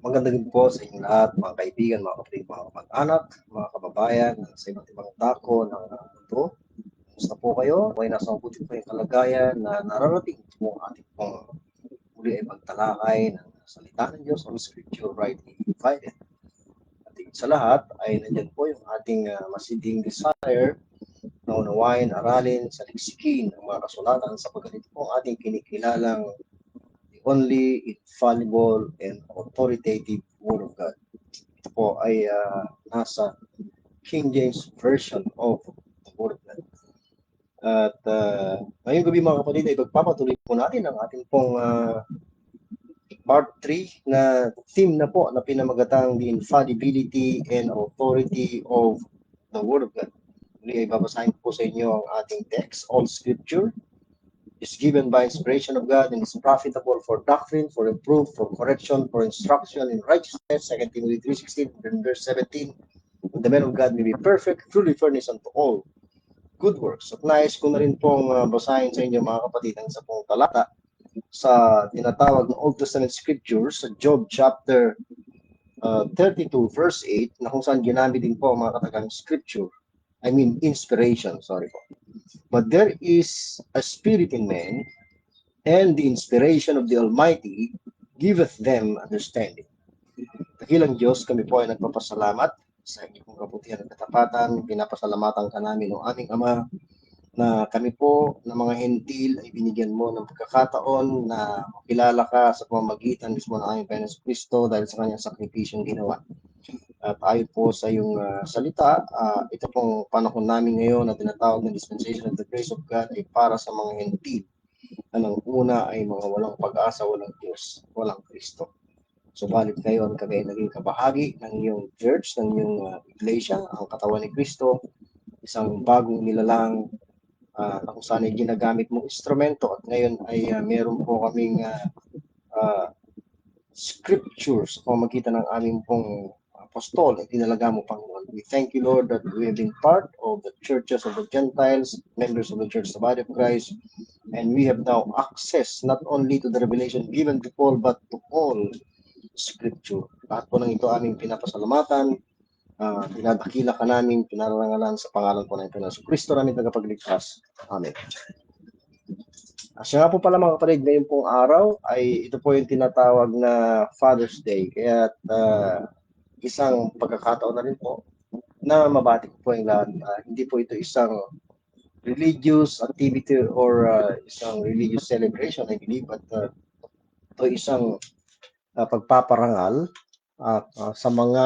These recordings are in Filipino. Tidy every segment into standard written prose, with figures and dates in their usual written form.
Magandang po sa inyong lahat, mga kaibigan, mga kapatid, mga kamag-anak, mga kababayan sa iba't ibang dako ng mundo. Kumusta po kayo? Okay, nasa mabuti po yung kalagayan na nararating po ating pong muli ay pagtalakay ng salita ng Diyos on Scripture rightly divided. At sa lahat ay nandiyan po yung ating masiding desire na unawain, aralin, saliksikin ang mga kasulatan sapagkat ito po ang ating kinikilalang the only infallible and authoritative Word of God. Ito po ay nasa King James Version of the Word of God. At ngayong gabi mga kapatid ay pagpapatuloy po natin ang ating pong part 3 na theme na po na pinamagatang the infallibility and authority of the Word of God. Muli ay babasahin po sa inyo ang ating text. All Scripture is given by inspiration of God and is profitable for doctrine, for reproof, for correction, for instruction in righteousness. 2 Timothy 3:16, verse 17. The man of God may be perfect, truly furnished unto all good works. At nais ko na rin pong basahin sa inyo mga kapatid ang isa pong talata sa tinatawag na Old Testament Scriptures sa Job chapter 32 verse 8 na kung saan ginamit din po ang mga katagang scripture. I mean inspiration, sorry po. But there is a spirit in man, and the inspiration of the Almighty giveth them understanding. Dakilang Diyos, kami po ay nagpapasalamat sa inyong kabutihan at katapatan. Pinapasalamatan ka namin o aming Ama na kami po na mga hentil ay binigyan mo ng pagkakataon na makilala ka sa pamamagitan mismo ng aming Panginoon Kristo dahil sa kanyang sakripisyong ginawa. At ayon po sa iyong salita, ito pong panahon namin ngayon na tinatawag na dispensation of the grace of God ay para sa mga hentil na ng una ay mga walang pag-asa, walang Diyos, walang Kristo. Subalit ngayon kami ay naging kabahagi ng iyong church, ng iyong iglesia, ang katawan ni Kristo, isang bagong nilalang kung saan ay ginagamit mong instrumento at ngayon ay meron po kaming scriptures o pamagitan ng aming pong apostol ay tinalaga mo, Panginoon. We thank you, Lord, that we have been part of the churches of the Gentiles, members of the church, the body of Christ, and we have now access not only to the revelation given to Paul, but to all Scripture. Lahat po ng ito aming pinapasalamatan, pinadakila ka namin, pinarangalan sa pangalan po ng Panginoon Kristo namin tagapagligtas. Amen. Siya nga po pala mga kapatid, ngayon pong araw ay ito po yung tinatawag na Father's Day. Kaya isang pagkakataon na rin po na mabati ko po yung lahat. Hindi po ito isang religious activity or isang religious celebration, I believe, but ito isang pagpaparangal sa mga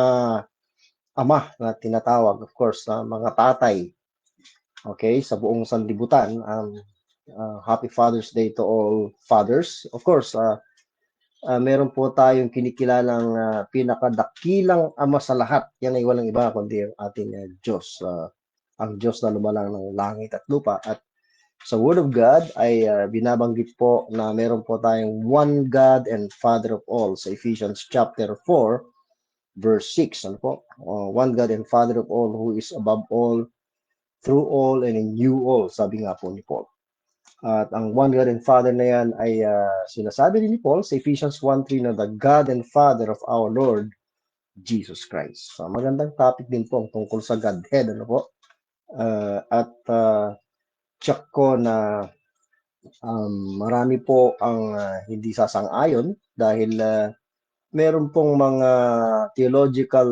ama na tinatawag, of course, na mga tatay, okay, sa buong sanlibutan. Happy Father's Day to all fathers. Of course, meron po tayong kinikilalang pinakadakilang ama sa lahat. Yan ay walang iba kundi ang ating Diyos. Ang Diyos na lumalang ng langit at lupa. At sa Word of God ay binabanggit po na meron po tayong one God and Father of all sa Ephesians chapter 4 verse 6. Ano po? One God and Father of all who is above all, through all, and in you all, sabi nga po ni Paul. At ang one God and Father na yan ay sinasabi din ni Paul sa Ephesians 1:3 na the God and Father of our Lord Jesus Christ. So magandang topic din po tungkol sa Godhead, ano po? Check ko na marami po ang hindi sasang-ayon dahil meron pong mga theological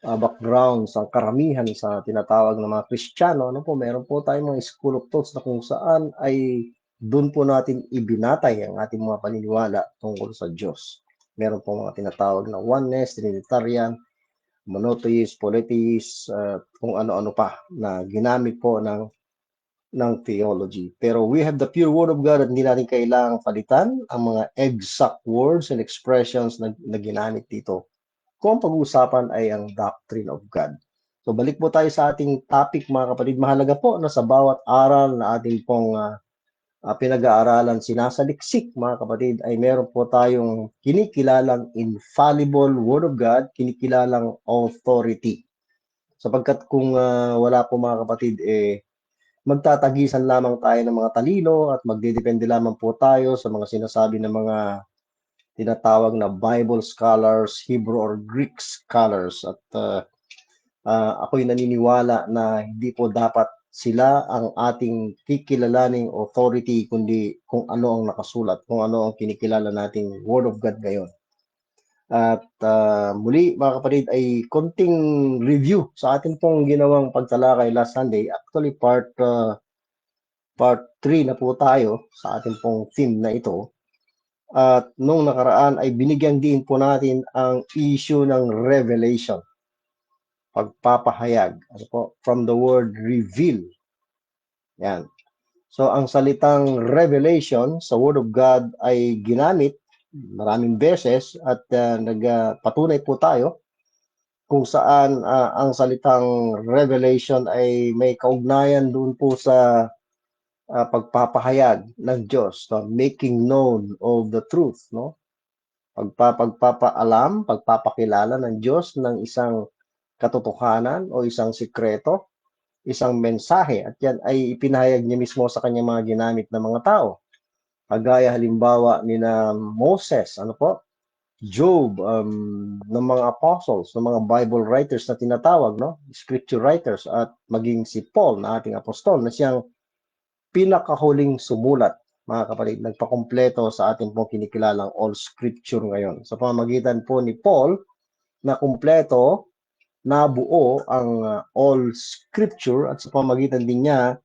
backgrounds ang karamihan sa tinatawag ng mga Kristiyano. Ano po, meron po tayong mga school of thoughts na kung saan ay doon po natin ibinatay ang ating mga paniniwala tungkol sa Diyos. Meron po mga tinatawag na oneness, Trinitarian, monotheist, polytheist, kung ano-ano pa na ginamit po ng theology. Pero we have the pure Word of God at hindi natin kailangang palitan ang mga exact words and expressions na ginamit dito. Kung ang pag-uusapan ay ang doctrine of God. So balik po tayo sa ating topic mga kapatid. Mahalaga po na sa bawat aral na ating pong pinag-aaralan sinasaliksik mga kapatid ay meron po tayong kinikilalang infallible Word of God, kinikilalang authority. Sapagkat kung wala po mga kapatid, magtatagisan lamang tayo ng mga talino at magdedepende lamang po tayo sa mga sinasabi ng mga tinatawag na Bible scholars, Hebrew or Greek scholars. At ako'y naniniwala na hindi po dapat sila ang ating kikilalaning authority, kundi kung ano ang nakasulat, kung ano ang kinikilala nating Word of God ngayon. At muli mga kapatid ay konting review sa atin pong ginawang pagtalakay last Sunday. Actually part 3 na po tayo sa ating pong theme na ito. At nung nakaraan ay binigyan din po natin ang issue ng revelation, pagpapahayag, ano po, from the word reveal. Yan. So ang salitang revelation sa Word of God ay ginamit maraming beses at nagpatunay po tayo kung saan ang salitang revelation ay may kaugnayan doon po sa pagpapahayag ng Diyos, no? Making known of the truth, no? Pagpapaalam, pagpapakilala ng Diyos ng isang katotohanan o isang sikreto, isang mensahe, at yan ay ipinahayag niya mismo sa kanyang mga ginamit na mga tao. Kagaya halimbawa ni na Moses, ano po, Job, ng mga apostles, ng mga Bible writers na tinatawag, no? Scripture writers, at maging si Paul na ating apostol na siyang pinakahuling sumulat, mga kapatid, nagpakompleto sa ating pong kinikilalang all scripture ngayon. Sa pamamagitan po ni Paul na kumpleto, nabuo ang all scripture, at sa pamamagitan din niya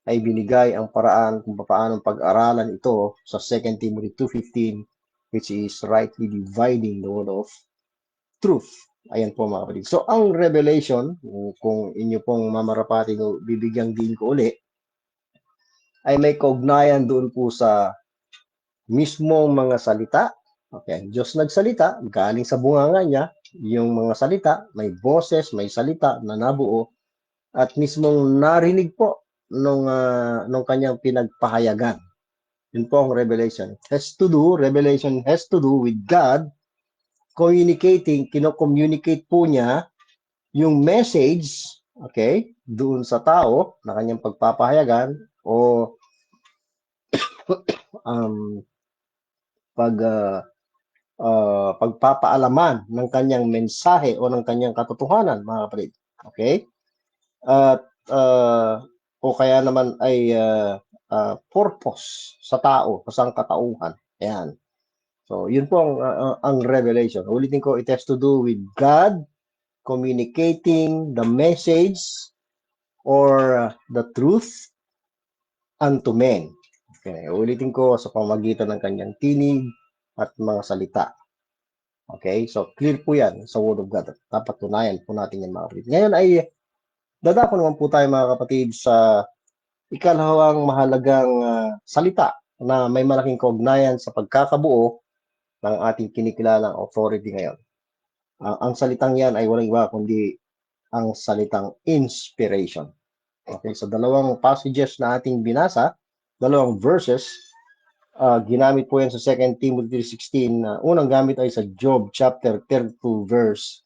ay binigay ang paraan kung paano pag-aralan ito sa 2 Timothy 2:15, which is rightly dividing the word of truth. Ayan po mga kapatid. So ang revelation, kung inyo pong mamarapati, bibigyan din ko uli, ay may kaugnayan doon po sa mismong mga salita. Okay, Diyos nagsalita, galing sa bunganga niya, yung mga salita, may boses, may salita na nabuo, at mismong narinig po nung kanyang pinagpahayagan. Yun po ang revelation. Revelation has to do with God communicating, kino-communicate po niya yung message, okay, doon sa tao na kanyang pagpapahayagan o pagpapaalaman ng kanyang mensahe o ng kanyang katotohanan, mga kapatid. Okay? At o kaya naman ay purpose sa tao, sa sangkatauhan. Ayan. So, yun po ang revelation. Ulitin ko, it has to do with God communicating the message or the truth unto men. Okay, ulitin ko, sa pamamagitan ng kanyang tinig at mga salita. Okay, so clear po yan sa Word of God. Dapat tunayan po natin yan, mga kapatid. Ngayon ay dadako naman po tayo, mga kapatid, sa ikalawang mahalagang salita na may malaking kaugnayan sa pagkakabuo ng ating kinikilalang authority ngayon. Ang salitang yan ay walang iba kundi ang salitang inspiration. Okay, so dalawang passages na ating binasa, dalawang verses, ginamit po yan sa 2 Timothy 3:16. Unang gamit ay sa Job chapter 32 verse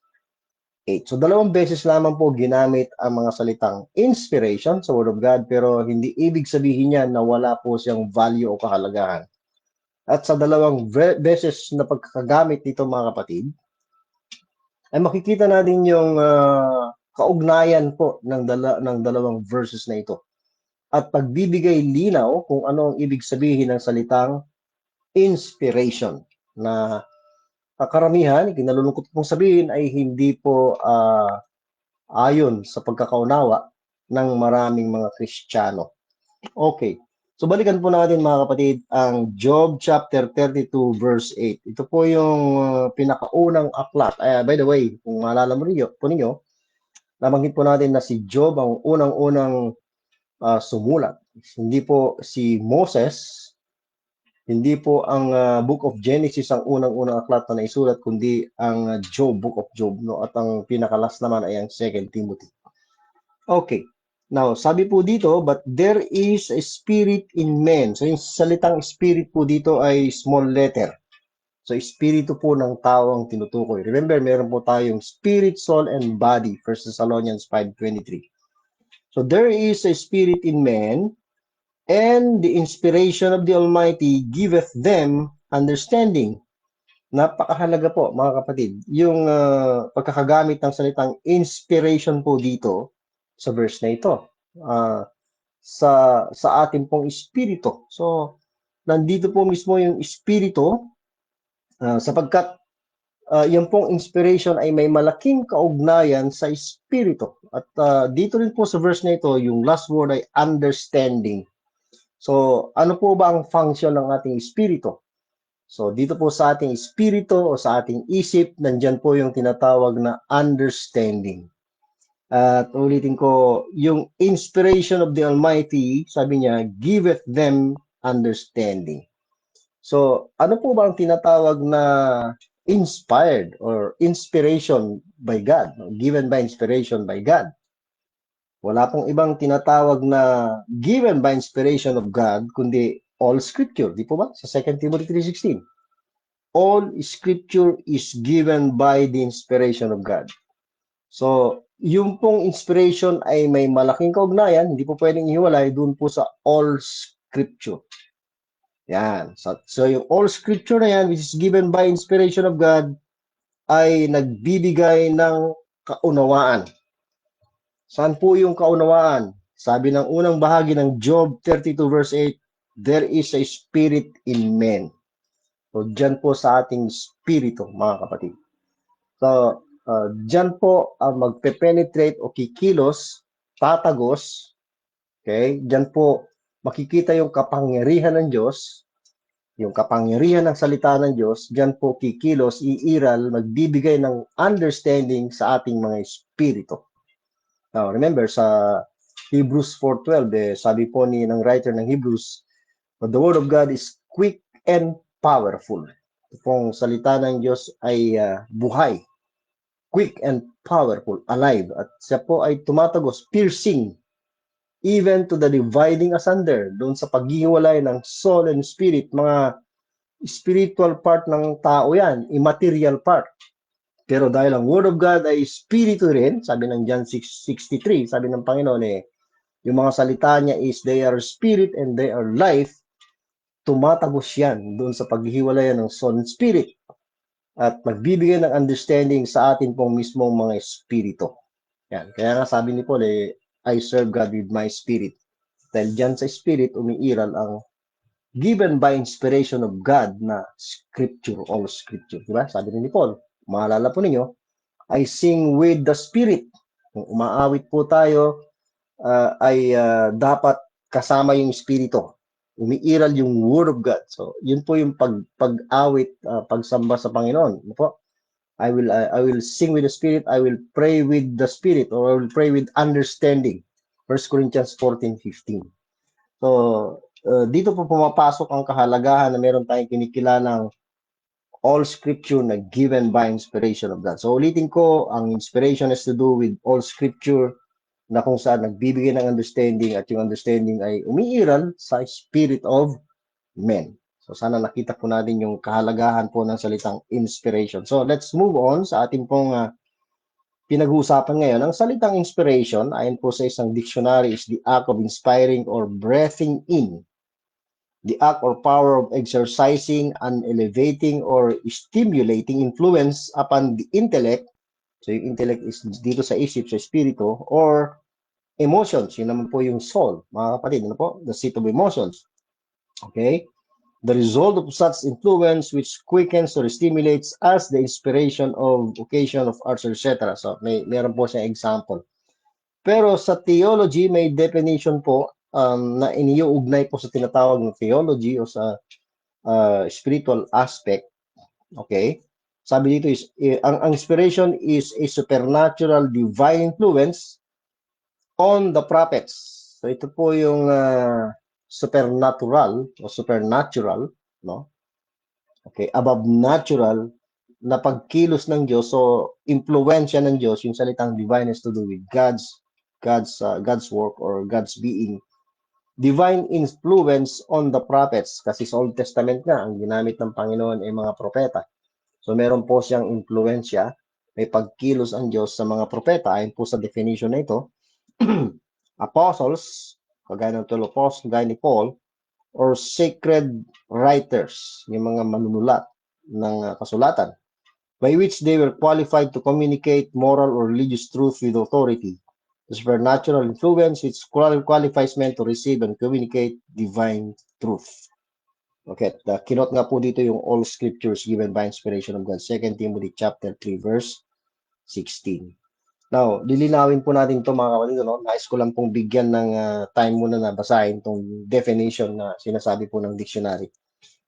8. So dalawang beses lamang po ginamit ang mga salitang inspiration sa Word of God, pero hindi ibig sabihin niya na wala po siyang value o kahalagahan. At sa dalawang beses na pagkagamit nito, mga kapatid, ay makikita natin yung kaugnayan po ng dalawang verses na ito. At pagbibigay linaw kung ano ang ibig sabihin ng salitang inspiration, na karamihan, kinalulungkot pong sabihin, ay hindi po ayon sa pagkakaunawa ng maraming mga Kristiyano. Okay. So balikan po natin, mga kapatid, ang Job chapter 32 verse 8. Ito po yung pinakaunang aklat. By the way, kung maalala mo ninyo, nabanggit po natin na si Job ang unang-unang sumulat. Hindi po si Moses, hindi po ang Book of Genesis ang unang-unang aklat na naisulat, kundi ang Job, Book of Job, no? At ang pinakalas naman ay ang 2 Timothy. Okay. Now, sabi po dito, but there is a spirit in men. So, yung salitang spirit po dito ay small letter. So, espiritu po ng tao ang tinutukoy. Remember, meron po tayong spirit, soul, and body. 1 Thessalonians 5:23. So, there is a spirit in men, and the inspiration of the Almighty giveth them understanding. Napakahalaga po, mga kapatid, yung pagkakagamit ng salitang inspiration po dito sa verse na ito. Sa ating pong espiritu. So, nandito po mismo yung espiritu sapagkat yung pong inspiration ay may malaking kaugnayan sa espiritu. At dito rin po sa verse na ito, yung last word ay understanding. So, ano po ba ang function ng ating espiritu? So, dito po sa ating espiritu o sa ating isip, nandyan po yung tinatawag na understanding. At ulitin ko, yung inspiration of the Almighty, sabi niya, giveth them understanding. So, ano po ba ang tinatawag na inspired or inspiration by God? Given by inspiration by God? Wala pong ibang tinatawag na given by inspiration of God, kundi all scripture. Di po ba? Sa 2 Timothy 3:16. All scripture is given by the inspiration of God. So, yung pong inspiration ay may malaking kaugnayan, hindi po pwedeng ihiwalay dun po sa all scripture. Yan. So yung all scripture na yan, which is given by inspiration of God, ay nagbibigay ng kaunawaan. Saan po yung kaunawaan? Sabi ng unang bahagi ng Job 32 verse 8, there is a spirit in men. So, dyan po sa ating spirito, mga kapatid. So, dyan po magpe-penetrate o kikilos, tatagos, okay? Dyan po makikita yung kapangyarihan ng Diyos, yung kapangyarihan ng salita ng Diyos, dyan po kikilos, iiral, magbibigay ng understanding sa ating mga espiritu. Now, remember, sa Hebrews 4:12, sabi po ng writer ng Hebrews, but the word of God is quick and powerful. Ito pong salita ng Diyos ay buhay, quick and powerful, alive. At siya po ay tumatagos, piercing, even to the dividing asunder, doon sa paghihiwalay ng soul and spirit, mga spiritual part ng tao yan, immaterial part. Pero dahil ang Word of God ay spirito rin, sabi ng John 6:63, sabi ng Panginoon yung mga salita niya is they are spirit and they are life, tumatagos yan doon sa paghihiwalayan ng soul and spirit at magbibigay ng understanding sa atin pong mismong mga espiritu. Yan. Kaya nga sabi ni Paul, I serve God with my spirit. Dahil dyan sa spirit, umiiral ang given by inspiration of God na scripture, all scripture. Diba? Sabi ni Paul, maalala po ninyo, I sing with the spirit. Kung umaawit po tayo, ay dapat kasama yung espiritu. Umiiral yung word of God. So, yun po yung pag-awit, pagsamba sa Panginoon. Ano po? I will sing with the spirit, I will pray with the spirit, or I will pray with understanding. 1 Corinthians 14:15. So, dito po pumapasok ang kahalagahan na meron tayong kinikilalang all scripture na given by inspiration of God. So, ulitin ko, ang inspiration has to do with all scripture na kung saan nagbibigay ng understanding at yung understanding ay umiiral sa spirit of men. So, sana nakita po natin yung kahalagahan po ng salitang inspiration. So, let's move on sa ating pong pinag-uusapan ngayon. Ang salitang inspiration, ayon po sa isang dictionary, is the act of inspiring or breathing in. The act or power of exercising an elevating or stimulating influence upon the intellect. So, yung intellect is dito sa isip, sa espiritu, or emotions. Yun naman po yung soul, mga kapatid. Ano po? The seat of emotions. Okay? The result of such influence which quickens or stimulates as the inspiration of occasion of arts, etc. So, meron po siyang example. Pero sa theology, may definition po na iniuugnay po sa tinatawag ng theology o sa spiritual aspect. Okay? Sabi dito is, ang inspiration is a supernatural divine influence on the prophets. So ito po yung supernatural o supernatural, no? Okay, above natural na pagkilos ng Diyos. So, impluwensya ng Diyos, yung salitang divine has to do with God's work or God's being. Divine influence on the prophets. Kasi sa Old Testament nga, ang ginamit ng Panginoon ay mga propeta. So, meron po siyang influensya. May pagkilos ang Diyos sa mga propeta. Ayon po sa definition na ito. Apostles, kagaya ng 12 apostles, kagaya ni Paul, or sacred writers, yung mga manunulat. kasulatan, by which they were qualified to communicate moral or religious truth with authority. The supernatural influence which qualifies men to receive and communicate divine truth. Okay, kinot nga po dito yung all scriptures given by inspiration of God, 2 Timothy chapter 3 verse 16. Now, lilinawin po natin ito mga kapatid, no? Nais ko lang pong bigyan ng time muna na basahin itong definition na sinasabi po ng dictionary.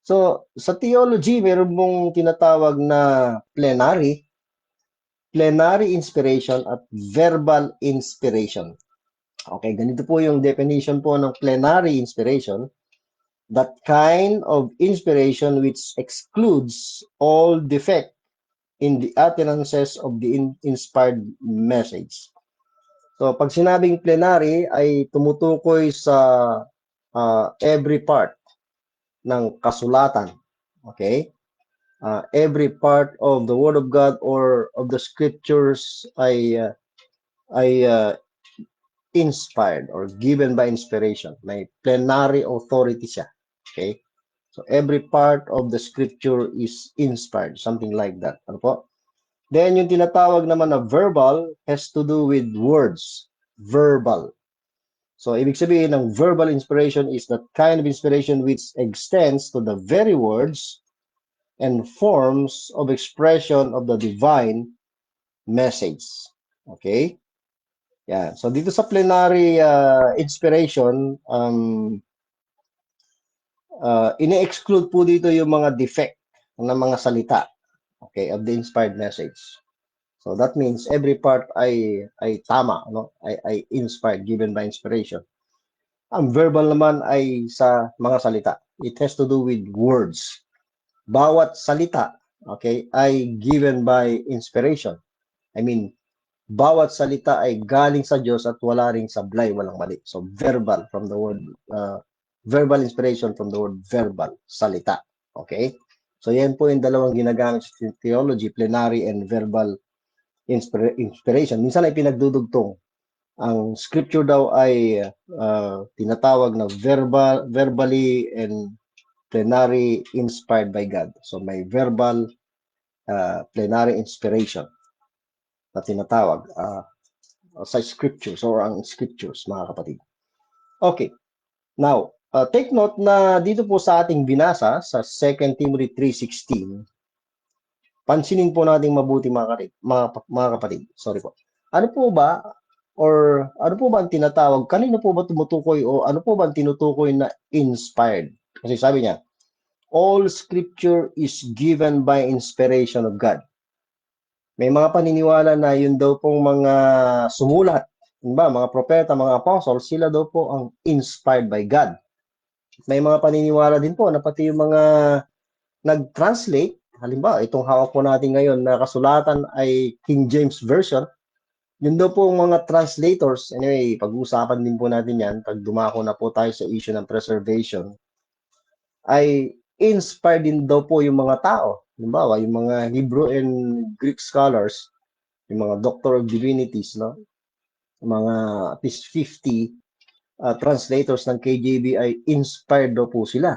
So, sa theology, meron mong tinatawag na plenary inspiration at verbal inspiration. Okay, ganito po yung definition po ng plenary inspiration. That kind of inspiration which excludes all defect in the utterances of the inspired message. So, pag sinabing plenary ay tumutukoy sa every part ng kasulatan. Okay? Every part of the Word of God or of the Scriptures ay inspired or given by inspiration. May plenary authority siya. Okay? So, every part of the Scripture is inspired. Something like that. Ano po? Then, yung tinatawag naman na verbal has to do with words. Verbal. So, ibig sabihin ng verbal inspiration is that kind of inspiration which extends to the very words and forms of expression of the divine message. Okay? Yeah. So, dito sa plenary inspiration, ine-exclude po dito yung mga defect ng mga salita, okay, of the inspired message. So that means every part ay tama, no? Ay inspired, given by inspiration. Ang verbal naman ay sa mga salita. It has to do with words. Bawat salita, okay, ay given by inspiration. I mean, bawat salita ay galing sa Diyos at wala ring sablay, walang mali. So verbal from the word verbal inspiration from the word verbal, salita. Okay? So, yan po yung dalawang ginagamit sa theology, plenary and verbal inspiration. Minsan ay pinagdudugtong. Ang scripture daw ay tinatawag na verbally and plenary inspired by God. So, may verbal plenary inspiration na tinatawag sa scriptures or ang scriptures, mga kapatid. Okay. Now, take note na dito po sa ating binasa sa 2 Timothy 3:16, pansinin po natin mabuti mga kapatid. Sorry po. Ano po ba ang tinatawag? Kanino po ba tumutukoy o ano po ba ang tinutukoy na inspired? Kasi sabi niya, all scripture is given by inspiration of God. May mga paniniwala na yun daw pong mga sumulat, mga propeta, mga apostles, sila daw po ang inspired by God. May mga paniniwala din po na pati yung mga nag-translate, halimbawa, itong hawak po natin ngayon na kasulatan ay King James Version, yun daw po mga translators, anyway, pag-uusapan din po natin yan, pag dumako na po tayo sa issue ng preservation, ay inspired din daw po yung mga tao. Halimbawa, yung mga Hebrew and Greek scholars, yung mga Doctor of Divinities, no? Mga at least 50 translators ng KJV ay inspired daw po sila.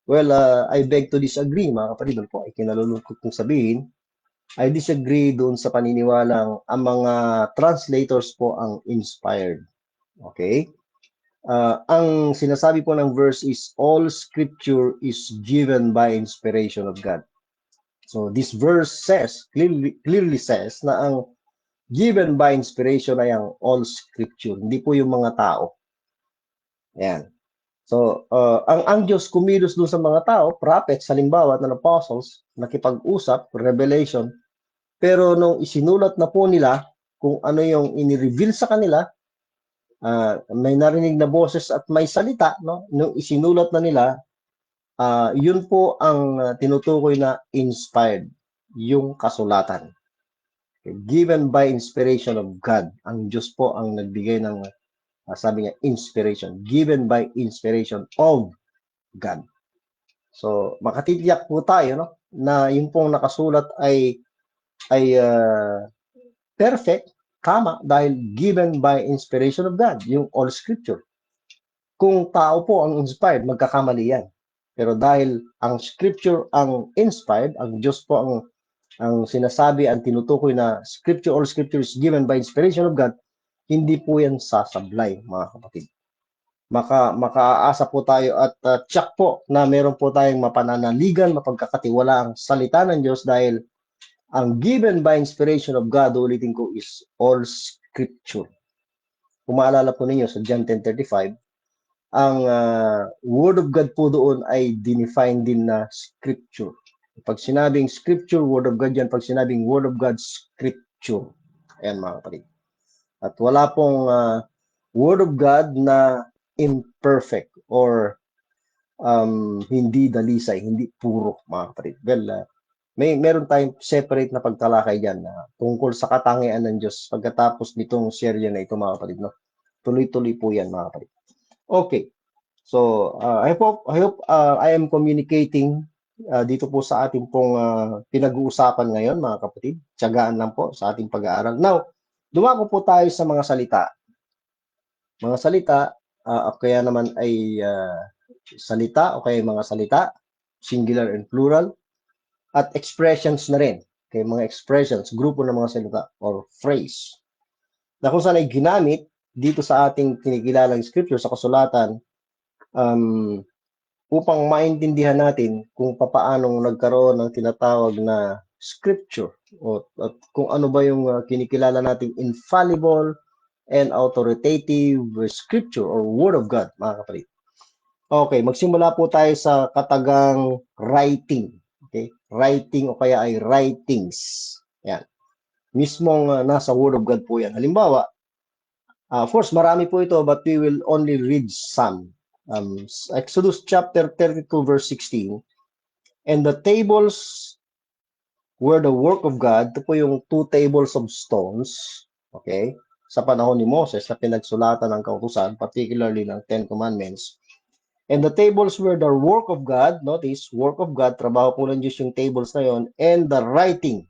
Well, I beg to disagree, mga kapatid. Po, ay kinalulungkot kong sabihin. I disagree doon sa paniniwalang ang mga translators po ang inspired. Okay? Ang sinasabi po ng verse is, all scripture is given by inspiration of God. So, this verse says, clearly says na ang given by inspiration ay ang all scripture. Hindi po yung mga tao. Ayan. So, ang Diyos kumilos doon sa mga tao, prophets, halimbawa, at apostles, nakipag-usap, revelation, pero nung isinulat na po nila kung ano yung inireveal sa kanila, may narinig na boses at may salita, no? Nung isinulat na nila, yun po ang tinutukoy na inspired, yung kasulatan. Okay. Given by inspiration of God. Ang Diyos po ang nagbigay ng sabi niya, inspiration. Given by inspiration of God. So, makatitiyak po tayo, no, na yung pong nakasulat ay perfect, tama, dahil given by inspiration of God, yung all scripture. Kung tao po ang inspired, magkakamali yan. Pero dahil ang scripture ang inspired, ang Diyos po ang sinasabi, ang tinutukoy na scripture, all scripture is given by inspiration of God, hindi po yan sasablay, mga kapatid. Makaaasa po tayo at tiyak po na meron po tayong mapananaligan, mapagkakatiwala ang salita ng Diyos dahil ang given by inspiration of God, ulitin ko, is all scripture. Kung maalala po ninyo sa John 10:35, ang word of God po doon ay dinefine din na scripture. Pag sinabing scripture, word of God yan. Pag sinabing word of God, scripture. Ayan mga kapatid. At wala pong word of God na imperfect or hindi dalisay, hindi puro, mga kapatid. Well, meron tayong separate na pagtalakay dyan tungkol sa katangian ng Diyos pagkatapos nitong serye na ito, mga kapatid. No? Tuloy-tuloy po yan, mga kapatid. Okay. So, I hope I am communicating dito po sa ating pong pinag-uusapan ngayon, mga kapatid. Tiyagaan lang po sa ating pag-aaral. Now, dumako po tayo sa mga salita. Mga salita, kaya naman ay salita o kaya mga salita, singular and plural, at expressions na rin. Okay, mga expressions, grupo ng mga salita or phrase. Na kung saan ay ginamit dito sa ating kinikilalang scripture sa kasulatan upang maintindihan natin kung papaanong nagkaroon ng tinatawag na scripture at kung ano ba yung kinikilala nating infallible and authoritative scripture or word of God, mga kapatid. Okay, magsimula po tayo sa katagang writing. Okay? Writing o kaya ay writings. Yan. Mismong nasa word of God po yan. Halimbawa, of course, marami po ito but we will only read some. Exodus chapter 32 verse 16. And the tables were the work of God. Ito po yung 2 tables of stones. Okay? Sa panahon ni Moses na pinagsulatan ng kautusan, particularly ng 10 Commandments. And the tables were the work of God. Notice, work of God, trabaho po ng Diyos yung tables na yon. And the writing,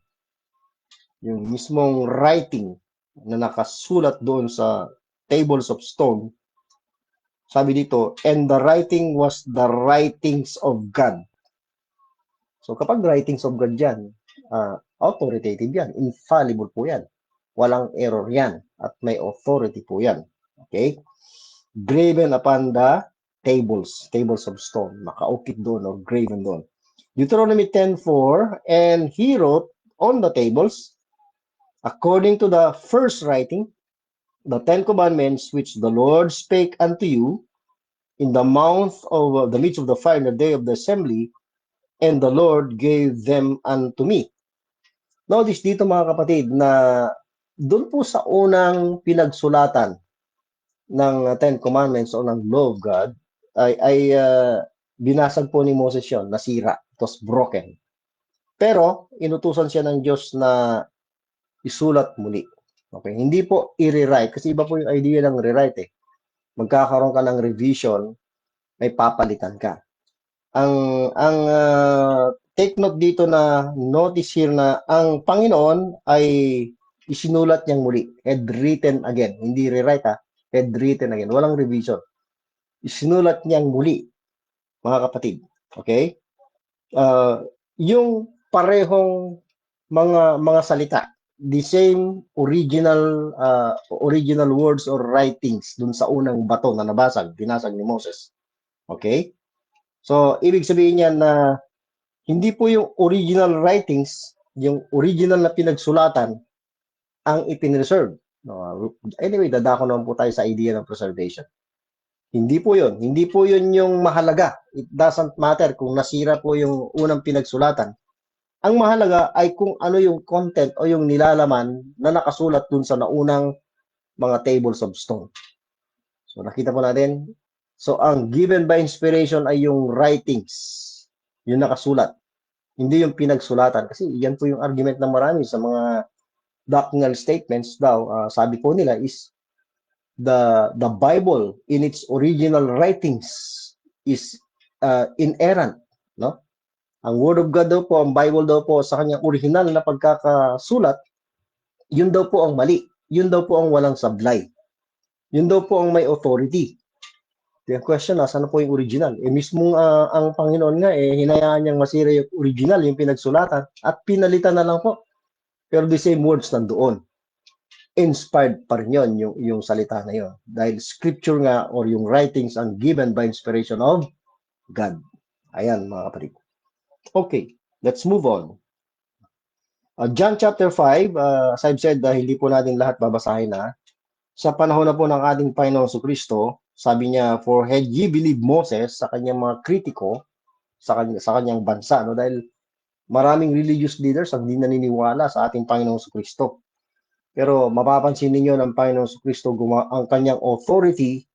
yung mismong writing na nakasulat doon sa tables of stone. Sabi dito, and the writing was the writings of God. So kapag writings of God yan, authoritative yan, infallible po yan. Walang error yan at may authority po yan. Okay? Graven upon the tables of stone, nakaukit doon or graven doon. Deuteronomy 10:4, and he wrote on the tables, according to the first writing, the 10 commandments which the Lord spake unto you in the mouth of the midst of the fire in the day of the assembly, and the Lord gave them unto me. Notice dito, mga kapatid, na doon po sa unang pinagsulatan ng 10 commandments o ng law of God, ay binasag po ni Moses yon, nasira, it was broken. Pero inutusan siya ng Diyos na isulat muli. Okay, hindi po i-rewrite kasi iba po yung idea ng rewrite eh. Magkakaroon ka ng revision, may papalitan ka. Ang take note dito na notice here na ang Panginoon ay isinulat niyang muli, had written again, hindi rewrite had written again, walang revision. Isinulat niyang muli, mga kapatid. Okay? Yung parehong mga salita, the same original words or writings dun sa unang bato na binasag ni Moses. Okay? So, ibig sabihin niyan na hindi po yung original writings, yung original na pinagsulatan ang ipinreserve. Anyway, dadako naman po tayo sa idea ng preservation. Hindi po yun. Hindi po yun yung mahalaga. It doesn't matter kung nasira po yung unang pinagsulatan. Ang mahalaga ay kung ano yung content o yung nilalaman na nakasulat dun sa naunang mga tables of stone. So nakita po natin. So ang given by inspiration ay yung writings. Yung nakasulat. Hindi yung pinagsulatan. Kasi yan po yung argument ng marami sa mga doctrinal statements daw. Sabi po nila is the Bible in its original writings is inerrant, no? Ang Word of God daw po, ang Bible daw po sa kanyang original na pagkakasulat, yun daw po ang mali. Yun daw po ang walang sablay. Yun daw po ang may authority. The question, nasaan na po yung original? Mismong ang Panginoon nga, hinayaan niyang masira yung original, yung pinagsulatan, at pinalitan na lang po. Pero the same words nandoon. Inspired pa rin yun, yung salita na yun. Dahil scripture nga, or yung writings, ang given by inspiration of God. Ayan, mga kapatid. Okay, let's move on. John chapter 5, as I've said, hindi po natin lahat babasahin na. Sa panahon na po ng ating Panginoong Kristo, sabi niya, for had ye believed Moses sa kanyang mga kritiko, sa kanyang bansa, no? Dahil maraming religious leaders ang hindi naniniwala sa ating Panginoong Kristo. Pero mapapansin ninyo ng Panginoong Kristo, ang kanyang authority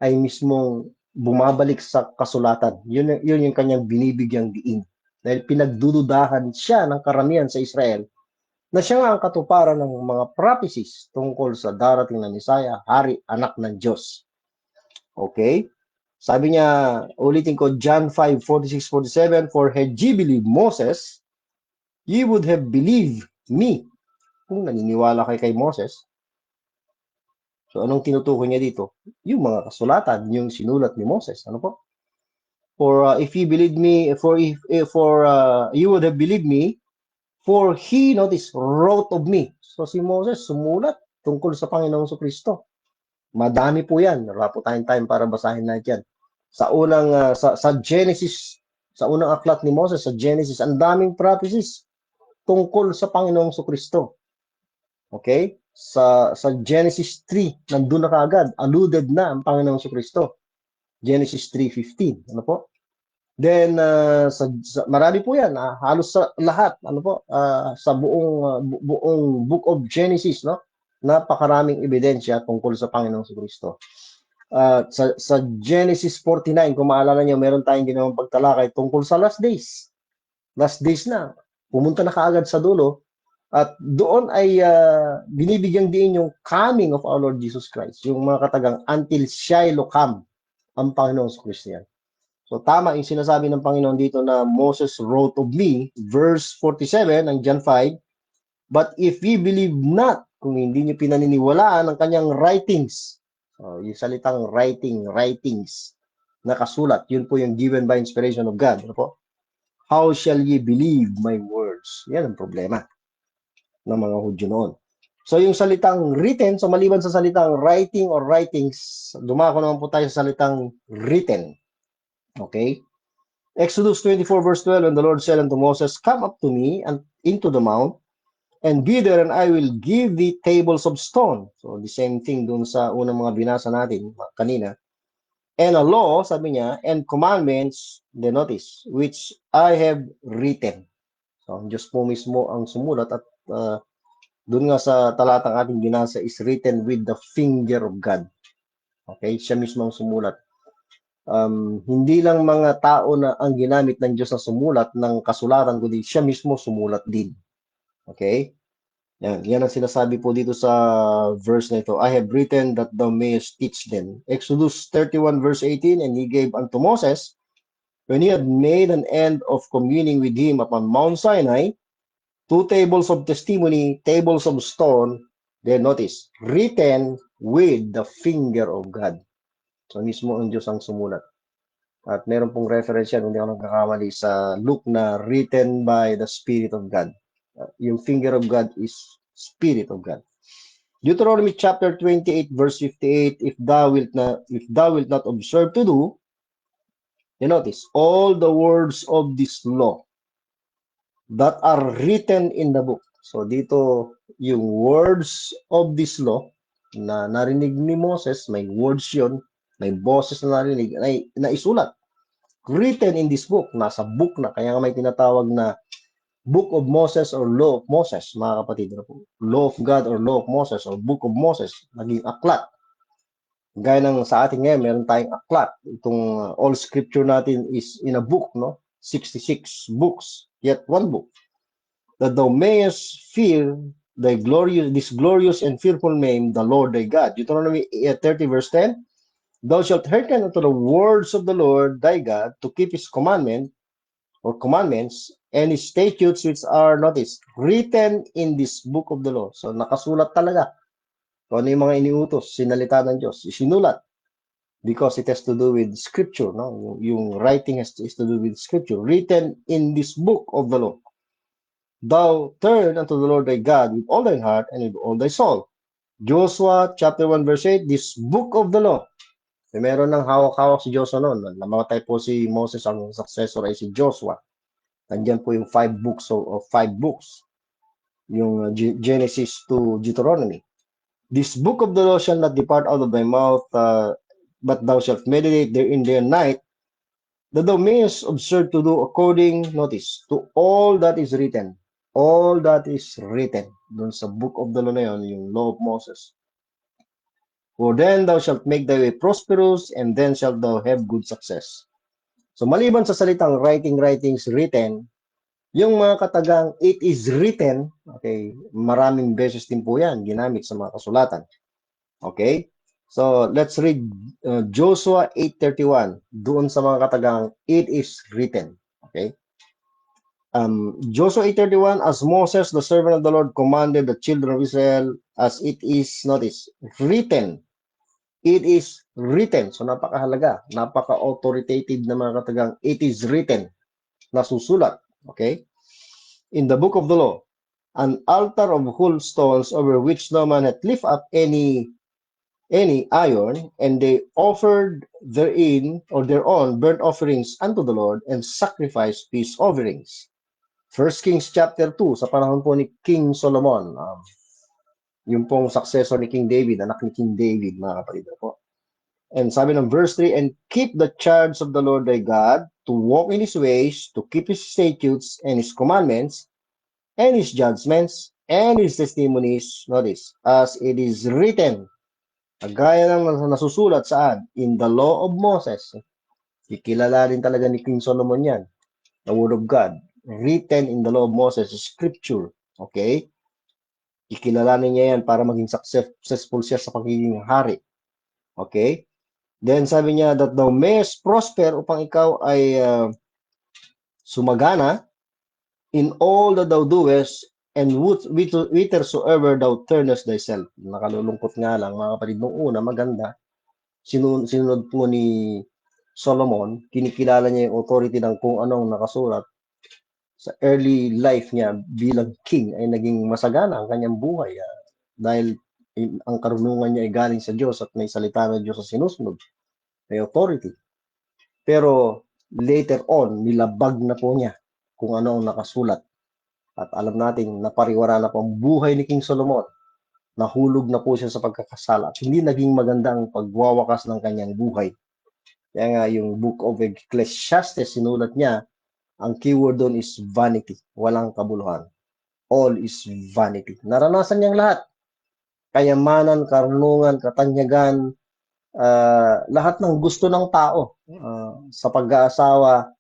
ay mismong bumabalik sa kasulatan. Yun yung kanyang binibigyang diin. Dahil pinagdududahan siya ng karamihan sa Israel na siya nga ang katuparan ng mga prophecies tungkol sa darating na Messiah, hari, anak ng Diyos. Okay? Sabi niya, ulitin ko, John 5:46-47, for had ye believed Moses, ye would have believed me. Kung naniniwala kay Moses. So, anong tinutukoy niya dito? Yung mga kasulatan, yung sinulat ni Moses. Ano po? For if you believe me, you would have believed me, for he, notice, wrote of me. So si Moses sumulat tungkol sa Panginoong Kristo. Madami po yan. Wala po tayong time para basahin natin yan. Sa unang, sa Genesis, sa unang aklat ni Moses, sa Genesis, ang daming prophecies tungkol sa Panginoong Kristo. Okay? Sa Genesis 3, nandun na kaagad, alluded na ang Panginoong Kristo. Genesis 3:15. Ano po? Then, marami po yan. Halos sa lahat. Ano po? Sa buong book of Genesis, no? Napakaraming ebidensya tungkol sa Panginoong Kristo. Sa Genesis 49, kung maalala nyo, meron tayong ginawang pagtalakay tungkol sa last days. Last days na. Pumunta na kaagad sa dulo. At doon ay binibigyang diin yung coming of our Lord Jesus Christ. Yung mga katagang, until Shiloh come, ang Panginoong Kristo yan. So tama yung sinasabi ng Panginoon dito na Moses wrote of me, verse 47 ng John 5, but if ye believe not, kung hindi niyo pinaniniwalaan ang kanyang writings, yung salitang writings, nakasulat, yun po yung given by inspiration of God. Ano po? How shall ye believe my words? Yan ang problema ng mga Hudyo noon. So yung salitang written, so maliban sa salitang writing or writings, dumako naman po tayo sa salitang written. Okay? Exodus 24 verse 12, and the Lord said unto Moses, come up to me and into the mount, and be there, and I will give thee tables of stone. So the same thing dun sa unang mga binasa natin kanina. And a law, sabi niya, and commandments, then notice, which I have written. So ang Diyos po mismo ang sumulat, at dun nga sa talatang ating binasa is written with the finger of God. Okay? Siya mismo ang sumulat. Hindi lang mga tao na ang ginamit ng Diyos na sumulat ng kasulatan, kundi siya mismo sumulat din. Okay? Yan ang sinasabi po dito sa verse na ito. I have written that thou mayest teach them. Exodus 31 verse 18, and he gave unto Moses, when he had made an end of communing with him upon Mount Sinai, 2 tables of testimony, tables of stone, then notice, written with the finger of God. So mismo ang Diyos ang sumulat. At meron pong reference yan, hindi ako nagkakamali, sa Luke na written by the Spirit of God. Yung finger of God is Spirit of God. Deuteronomy chapter 28 verse 58, if thou wilt not observe to do, you notice, all the words of this law that are written in the book. So dito, yung words of this law na narinig ni Moses, may words yun, may boses na narinig, na isulat. Written in this book, nasa book na, kaya may tinatawag na Book of Moses or Law of Moses, mga kapatid. Law of God or Law of Moses or Book of Moses, naging aklat. Gaya ng sa atin ngayon, meron tayong aklat. Itong all scripture natin is in a book, no? 66 books, yet one book. That thou mayest fear this glorious and fearful name, the Lord thy God. Deuteronomy 30 verse 10, thou shalt hearken unto the words of the Lord thy God to keep his commandment or commandments and his statutes which are, notice, written in this book of the law. So nakasulat talaga. Kung ano yung mga iniutos, sinalita ng Diyos, isinulat. because it has to do with scripture, no? Yung writing is to do with scripture. Written in this book of the law. Thou turn unto the Lord thy God with all thy heart and with all thy soul. Joshua chapter 1 verse 8, this book of the law. Meron ng hawak-hawak si Joshua noon. Namatay po si Moses, ang successor ay si Joshua. Nandiyan po yung 5 books of 5 books. Yung Genesis to Deuteronomy. This book of the law shall not depart out of thy mouth, but thou shalt meditate therein day and night, that thou mayest observe to do according, notice, to all that is written. All that is written. Doon sa book of the law na yun, yung law of Moses. For then thou shalt make thy way prosperous, and then shalt thou have good success. So maliban sa salitang writings written, yung mga katagang it is written, okay, maraming beses din po yan ginamit sa mga kasulatan. Okay? So let's read Joshua 8:31 doon sa mga katagang it is written. Okay? Joshua 8:31, as Moses, the servant of the Lord, commanded the children of Israel, as it is, notice, written. It is written. So napakahalaga, napaka-authoritative na mga katagang it is written, nasusulat. Okay? In the book of the law, an altar of whole stones over which no man had lift up any iron, and they offered therein or thereon burnt offerings unto the Lord and sacrificed peace offerings. 1 Kings chapter 2, sa panahon po ni King Solomon, yung pong successor ni King David, anak ni King David, mga kapatid po. And sabi ng verse 3, and keep the charge of the Lord thy God, to walk in his ways, to keep his statutes and his commandments, and his judgments, and his testimonies, notice, as it is written, gaya ng nasusulat saan? In the law of Moses. Kikilala rin talaga ni King Solomon yan, the word of God. Written in the law of Moses, scripture. Okay? Ikilalanin niya yan para maging successful siya sa pagiging hari. Okay? Then sabi niya that thou mayest prosper upang ikaw ay sumagana in all that thou doest and whithersoever thou turnest thyself. Nakalulungkot nga lang mga kapatid, nung una maganda, sinunod po ni Solomon, kinikilala niya yung authority ng kung anong nakasulat. Sa early life niya bilang king ay naging masagana ang kanyang buhay dahil ang karunungan niya ay galing sa Diyos at may salita ng Diyos sa sinusunod, may authority. Pero later on, nilabag na po niya kung ano ang nakasulat. At alam natin, napariwara na po ang buhay ni King Solomon. Nahulog na po siya sa pagkakasala at hindi naging maganda ang pagwawakas ng kanyang buhay. Kaya nga yung Book of Ecclesiastes, sinulat niya, ang keyword doon is vanity. Walang kabuluhan. All is vanity. Naranasan niyang lahat. Kayamanan, karunungan, katanyagan, lahat ng gusto ng tao. Sa pag-aasawa,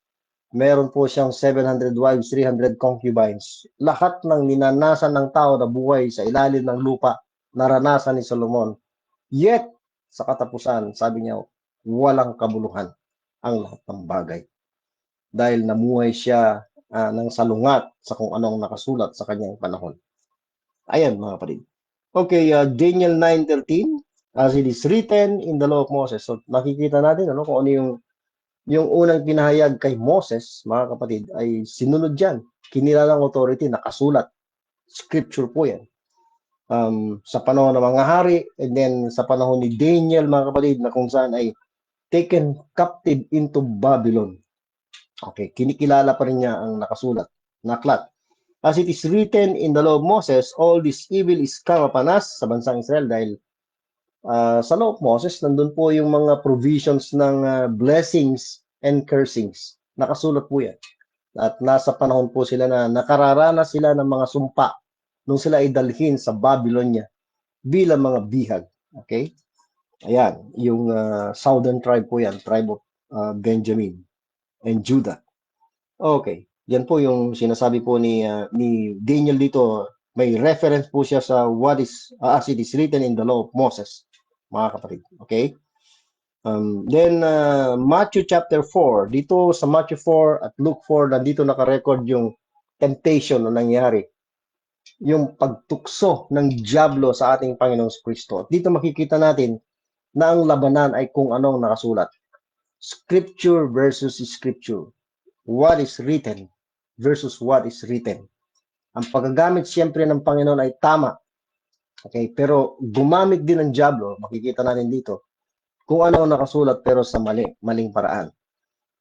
meron po siyang 700 wives, 300 concubines. Lahat ng ninanasan ng tao na buhay sa ilalim ng lupa, naranasan ni Solomon. Yet, sa katapusan, sabi niya, walang kabuluhan ang lahat ng bagay. Dahil namuhay siya ng salungat sa kung anong nakasulat sa kanyang panahon. Ayan mga kapatid. Okay, Daniel 9:13, as it is written in the law of Moses. So nakikita natin kung ano yung unang pinahayag kay Moses, mga kapatid, ay sinunod yan. Kinilalang authority, nakasulat. Scripture po yan. Sa panahon ng mga hari, and then sa panahon ni Daniel, mga kapatid, na kung saan ay taken captive into Babylon. Okay, kinikilala pa rin niya ang nakasulat, naklat. As it is written in the law of Moses, all this evil is come upon us sa bansang Israel dahil sa law of Moses, nandun po yung mga provisions ng blessings and cursings. Nakasulat po yan. At nasa panahon po sila na nakararanas sila ng mga sumpa nung sila ay dalhin sa Babylonia bilang mga bihag. Okay? Ayan, yung southern tribe po yan, tribe of Benjamin and Judah. Okay, yan po yung sinasabi po ni Daniel dito. May reference po siya sa what is as it is written in the law of Moses, mga kapatid. Okay? Then Matthew chapter 4. Dito sa Matthew 4 at Luke 4, nandito naka-record yung temptation na nangyari. Yung pagtukso ng diablo sa ating Panginoong Kristo. At dito makikita natin na ang labanan ay kung anong nakasulat. Scripture versus Scripture. What is written versus what is written. Ang paggagamit siyempre ng Panginoon ay tama. Okay, pero gumamit din ng diablo, makikita natin dito, kung ano ang nakasulat pero sa maling paraan.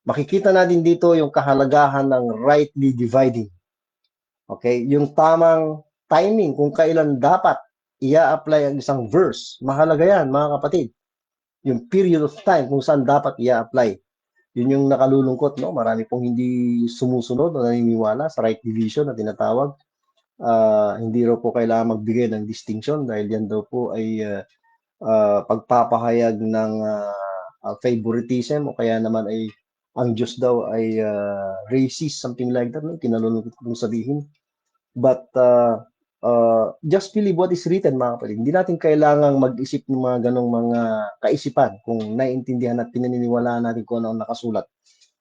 Makikita natin dito yung kahalagahan ng rightly dividing. Okay, yung tamang timing kung kailan dapat ia-apply ang isang verse. Mahalaga yan, mga kapatid. Yung period of time kung saan dapat ia-apply. Yun yung nakalulungkot, no? Marami pong hindi sumusunod o naniniwala sa right division na tinatawag. Hindi raw po kailangan magbigay ng distinction dahil yan daw po ay pagpapahayag ng favoritism o kaya naman ay ang Diyos daw ay racist, something like that, no? Kinalulungkot kong sabihin. But just believe what is written, mga kapatid. Hindi natin kailangang mag-isip ng mga ganong mga kaisipan kung naiintindihan at pinaniniwalaan natin kung ano ang nakasulat.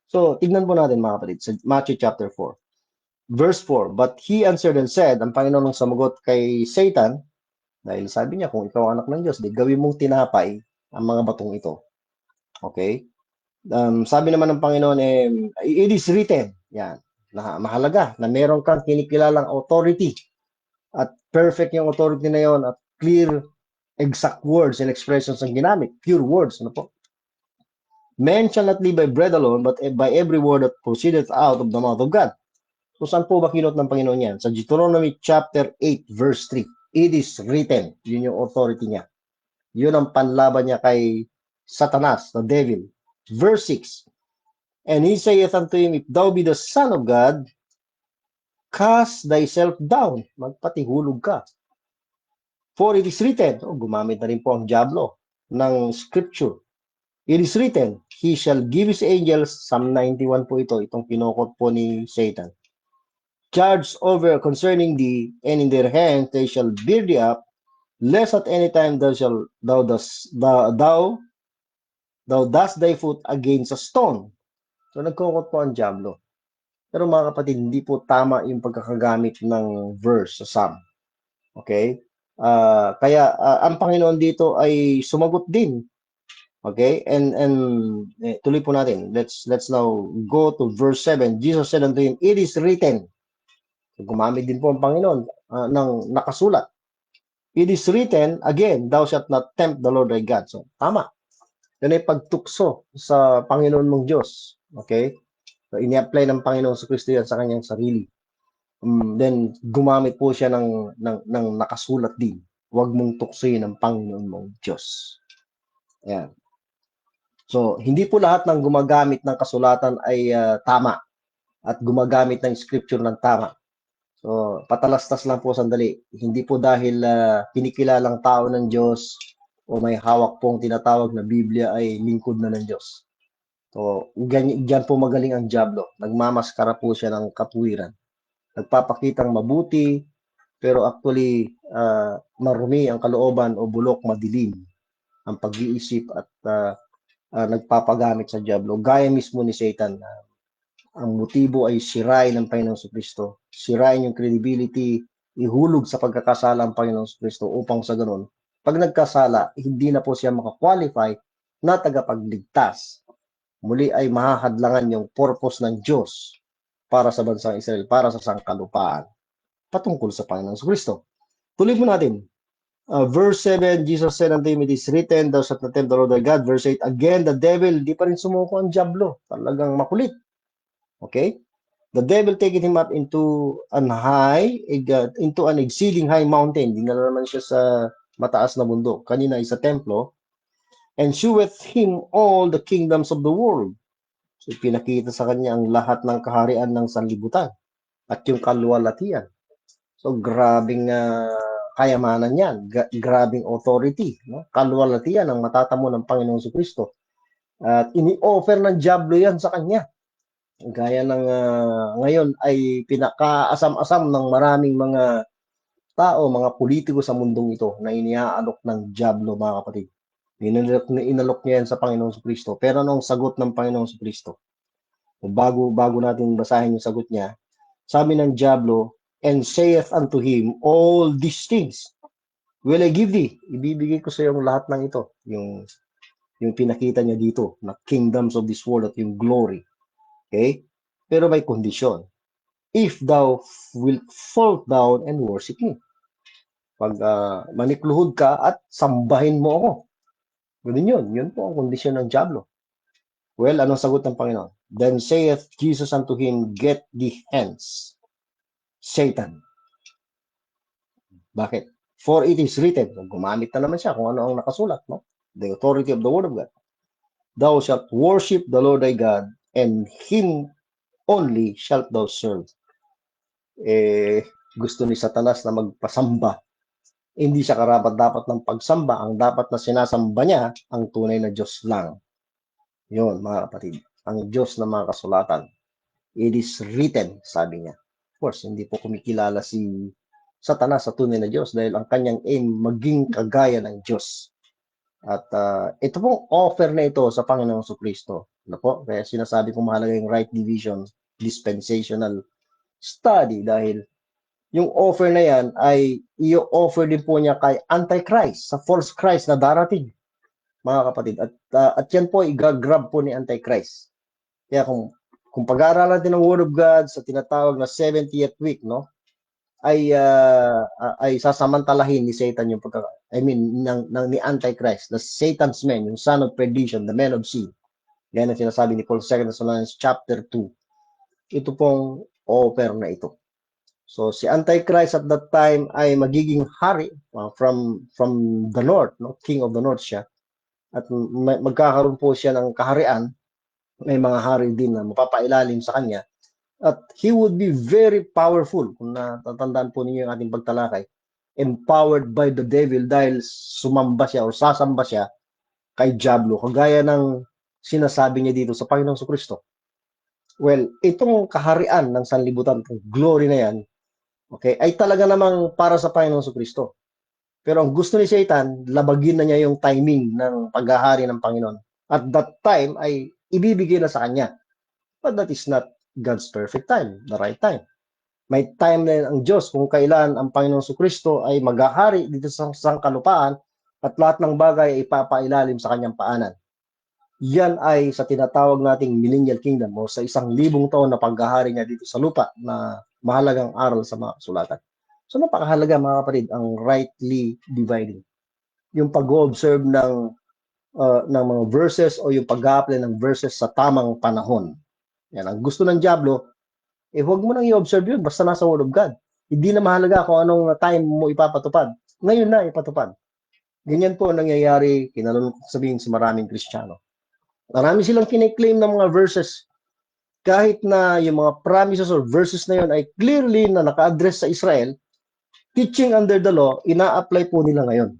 So, tignan po natin, mga kapatid, sa Matthew chapter 4. Verse 4, But he answered and said, ang Panginoon sumagot kay Satan, dahil sabi niya, kung ikaw anak ng Diyos, di gawin mong tinapay ang mga batong ito. Okay? Sabi naman ng Panginoon, it is written, yan, na mahalaga, na meron kang kinikilalang authority, at perfect yung authority na yon, at clear, exact words and expressions ang ginamit, pure words, ano po? Men shall not live by bread alone, but by every word that proceedeth out of the mouth of God. So saan po ba kinot ng Panginoon yan? Sa Deuteronomy chapter 8 verse 3. It is written. Yun yung authority niya. Yun ang panlaban niya kay Satanas, the devil. Verse 6. And he saith unto him, If thou be the Son of God, cast thyself down. Magpatihulog ka. For it is written. Gumamit na rin po ang diablo ng scripture. It is written, He shall give His angels, Psalm 91 po ito, itong kinokot po ni Satan. Charge over concerning thee, and in their hands they shall bear thee up, lest at any time thou dust thy foot against a stone. So nagkukot po ang diablo. Pero mga kapatid, hindi po tama yung pagkakagamit ng verse sa Psalm. Okay? Kaya ang Panginoon dito ay sumagot din. Okay? And tuloy po natin. Let's now go to verse 7. Jesus said unto him, It is written. Gumamit din po ang Panginoon ng nakasulat. It is written, again, thou shalt not tempt the Lord thy God. So, tama. Yan ay pagtukso sa Panginoon mong Diyos. Okay? So, ini-apply ng Panginoon sa Kristo yan sa kanyang sarili. Then, gumamit po siya ng nakasulat din. Huwag mong tuksoin ang Panginoon mong Diyos. Ayan. So, hindi po lahat ng gumagamit ng kasulatan ay tama at gumagamit ng scripture ng tama. So, patalastas lang po sandali. Hindi po dahil kinikilalang tao ng Diyos o may hawak pong tinatawag na Biblia ay lingkod na ng Diyos. So, ganyan po magaling ang diablo. Nagmamaskara po siya ng katuwiran. Nagpapakitang mabuti, pero actually, marumi ang kalooban o bulok, madilim ang pag-iisip at nagpapagamit sa diablo. Gaya mismo ni Satan, ang motibo ay sirain ng Panginoong Kristo, sirain yung credibility, ihulog sa pagkakasala ang Panginoong Kristo upang sa ganun, pag nagkasala, hindi na po siya makakwalify na tagapagligtas. Muli ay mahahadlangan yung purpose ng Diyos para sa bansang Israel, para sa sangkalupaan, patungkol sa Panginoong Kristo. Tuloy mo natin. Verse 7, Jesus said unto him, It is written, thou shalt not tempt the Lord thy God. Verse 8, again, the devil, di pa rin sumuko ang diablo. Talagang makulit. Okay? The devil taken him up into an exceeding high mountain. Dinala naman siya sa mataas na bundok. Kanina ay sa templo. And sheweth him all the kingdoms of the world. So, pinakita sa kanya ang lahat ng kaharian ng sanlibutan at yung kaluwalhatian. So, grabing kayamanan yan. Grabing authority. No? Kaluwalhatian ang matatamo ng Panginoong Kristo. At ini-offer ng diablo yan sa kanya. Gaya ng ngayon ay pinakaasam-asam ng maraming mga tao, mga politiko sa mundong ito na iniaalok ng diablo, mga kapatid. Inalok niya yan sa Panginoong Kristo. Pero anong sagot ng Panginoong Kristo? Bago natin basahin yung sagot niya, sabi ng diablo, and saith unto him all these things. Will I give thee? Ibibigay ko sa iyo ang lahat ng ito. Yung pinakita niya dito na kingdoms of this world at yung glory. Okay? Pero may condition. If thou wilt fall down and worship me. Pag manikluhod ka at sambahin mo ako. Ganun yun. Yun po ang kondisyon ng Diablo. Well, anong sagot ng Panginoon? Then saith Jesus unto him, Get thee hence, Satan. Bakit? For it is written. Gumamit na naman siya kung ano ang nakasulat. No? The authority of the word of God. Thou shalt worship the Lord thy God, and him only shalt thou serve. Gusto ni Satanas na magpasamba. Hindi siya karapat-dapat ng pagsamba. Ang dapat na sinasamba niya, ang tunay na Diyos lang. Yun, mga kapatid. Ang Diyos na mga kasulatan. It is written, sabi niya. Of course, hindi po kumikilala si Satanas sa tunay na Diyos dahil ang kanyang aim maging kagaya ng Diyos. At ito pong offer na ito sa Panginoong Kristo. Ano po? Kaya sinasabi ko mahalaga yung right division, dispensational study dahil yung offer na yan ay i-offer din po niya kay Antichrist, sa false Christ na darating, mga kapatid. At yan po, i-grab po ni Antichrist. Kaya kung pag-aaralan natin ng Word of God sa tinatawag na 70th week, no, ay sasamantalahin ni Satan yung ni Antichrist, the Satan's man, yung son of perdition, the man of sin. Yan ang sinasabi ni Paul 2 Thessalonians chapter 2. Ito pong offer na ito. So si Antichrist at that time ay magiging hari from the north, no? King of the north siya. At magkakaroon po siya ng kaharian. May mga hari din na mapapailalim sa kanya. At he would be very powerful. Kung natatandaan po ninyo yung ating pagtalakay, empowered by the devil dahil sumamba siya o sasamba siya kay Diablo, kagaya ng sinasabi niya dito sa Panginoong Kristo. Well, itong kaharian ng sanlibutan, itong glory na yan, okay, ay talaga namang para sa Panginoong Kristo. Pero ang gusto ni Satan, labagin na niya yung timing ng paghahari ng Panginoon. At that time ay ibibigay na sa kanya. But that is not God's perfect time, the right time. May time na ang Diyos kung kailan ang Panginoong Kristo ay maghahari dito sa sangkalupaan at lahat ng bagay ay ipapailalim sa kanyang paanan. Yan ay sa tinatawag nating millennial kingdom o sa 1,000 taon na paghahari niya dito sa lupa na mahalagang aral sa mga kasulatan. So napakahalaga mga kapatid ang rightly dividing. Yung pag-observe ng mga verses o yung pag-apply ng verses sa tamang panahon. Yan ang gusto ng Diablo, huwag mo nang i-observe yun basta nasa Word of God. Hindi na mahalaga kung anong time mo ipapatupad. Ngayon na ipatupad. Ganyan po nangyayari, kinalulong sabihin sa maraming Kristiyano. Marami silang kine-claim ng mga verses kahit na yung mga promises or verses na yun ay clearly na naka-address sa Israel, teaching under the law, ina-apply po nila ngayon.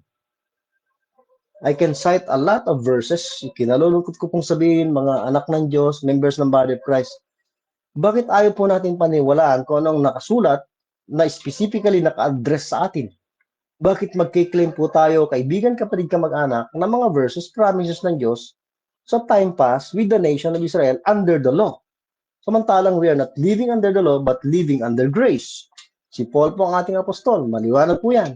I can cite a lot of verses, kinalulungkot ko pong sabihin, mga anak ng Diyos, members ng Body of Christ, bakit ayaw po natin paniwalaan kung anong nakasulat na specifically naka-address sa atin? Bakit magkiklaim po tayo, kaibigan, kapatid, kamag-anak, ng mga verses, promises ng Diyos sa time past with the nation of Israel under the law? Samantalang we are not living under the law but living under grace. Si Paul po ang ating apostol, maliwanag po yan.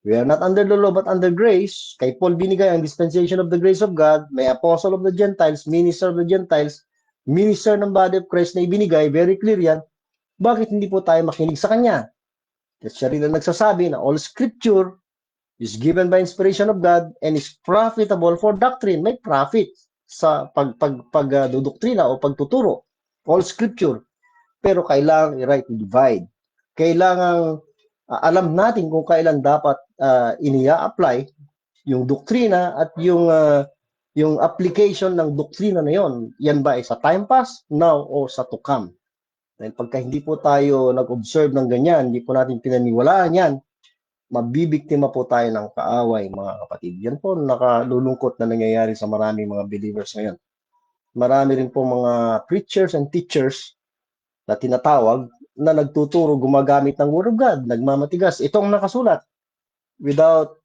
We are not under the law but under grace. Kay Paul binigay ang dispensation of the grace of God, may apostle of the Gentiles, minister of the Gentiles, minister ng body of Christ na ibinigay, very clear yan. Bakit hindi po tayo makinig sa kanya? Kasi siya rin ang nagsasabi na all scripture is given by inspiration of God and is profitable for doctrine. May profit sa pagdudoktrina o pagtuturo. All scripture. Pero kailangan i-right to divide. Kailangan alam natin kung kailan dapat inia-apply yung doktrina at yung application ng doktrina na yon. Yan ba ay sa time past, now, o sa to come? Dahil pagka hindi po tayo nag-observe ng ganyan, hindi po natin pinaniwalaan yan, mabibiktima po tayo ng kaaway, mga kapatid. Yan po nakalulungkot na nangyayari sa maraming mga believers ngayon. Marami rin po mga preachers and teachers na tinatawag na nagtuturo gumagamit ng Word of God, nagmamatigas. Itong nakasulat without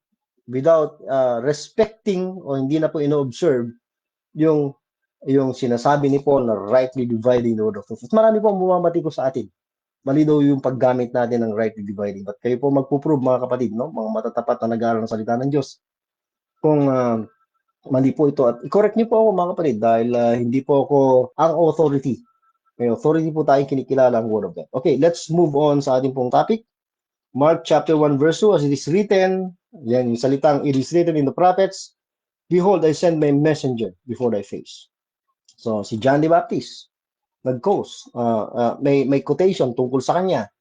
respecting o hindi na po ino-observe yung sinasabi ni Paul na rightly dividing the word of truth. Marami pong bumabati ko sa atin. mali daw yung paggamit natin ng rightly dividing. But kayo po magpo-prove, mga kapatid, no? Mga matatapat na nag-aaral ng salita ng Diyos. Kung mali po ito. At i-correct niyo po ako, mga kapatid, dahil hindi po ako ang authority. May authority po tayong kinikilala ang Word of God. Okay, let's move on sa ating pong topic. Mark chapter 1 verse 2, as it is written, yan yung salitang, it is written in the prophets, behold, I send my messenger before thy face. So, si John the Baptist, nag-quote, may quotation tungkol sa kanya.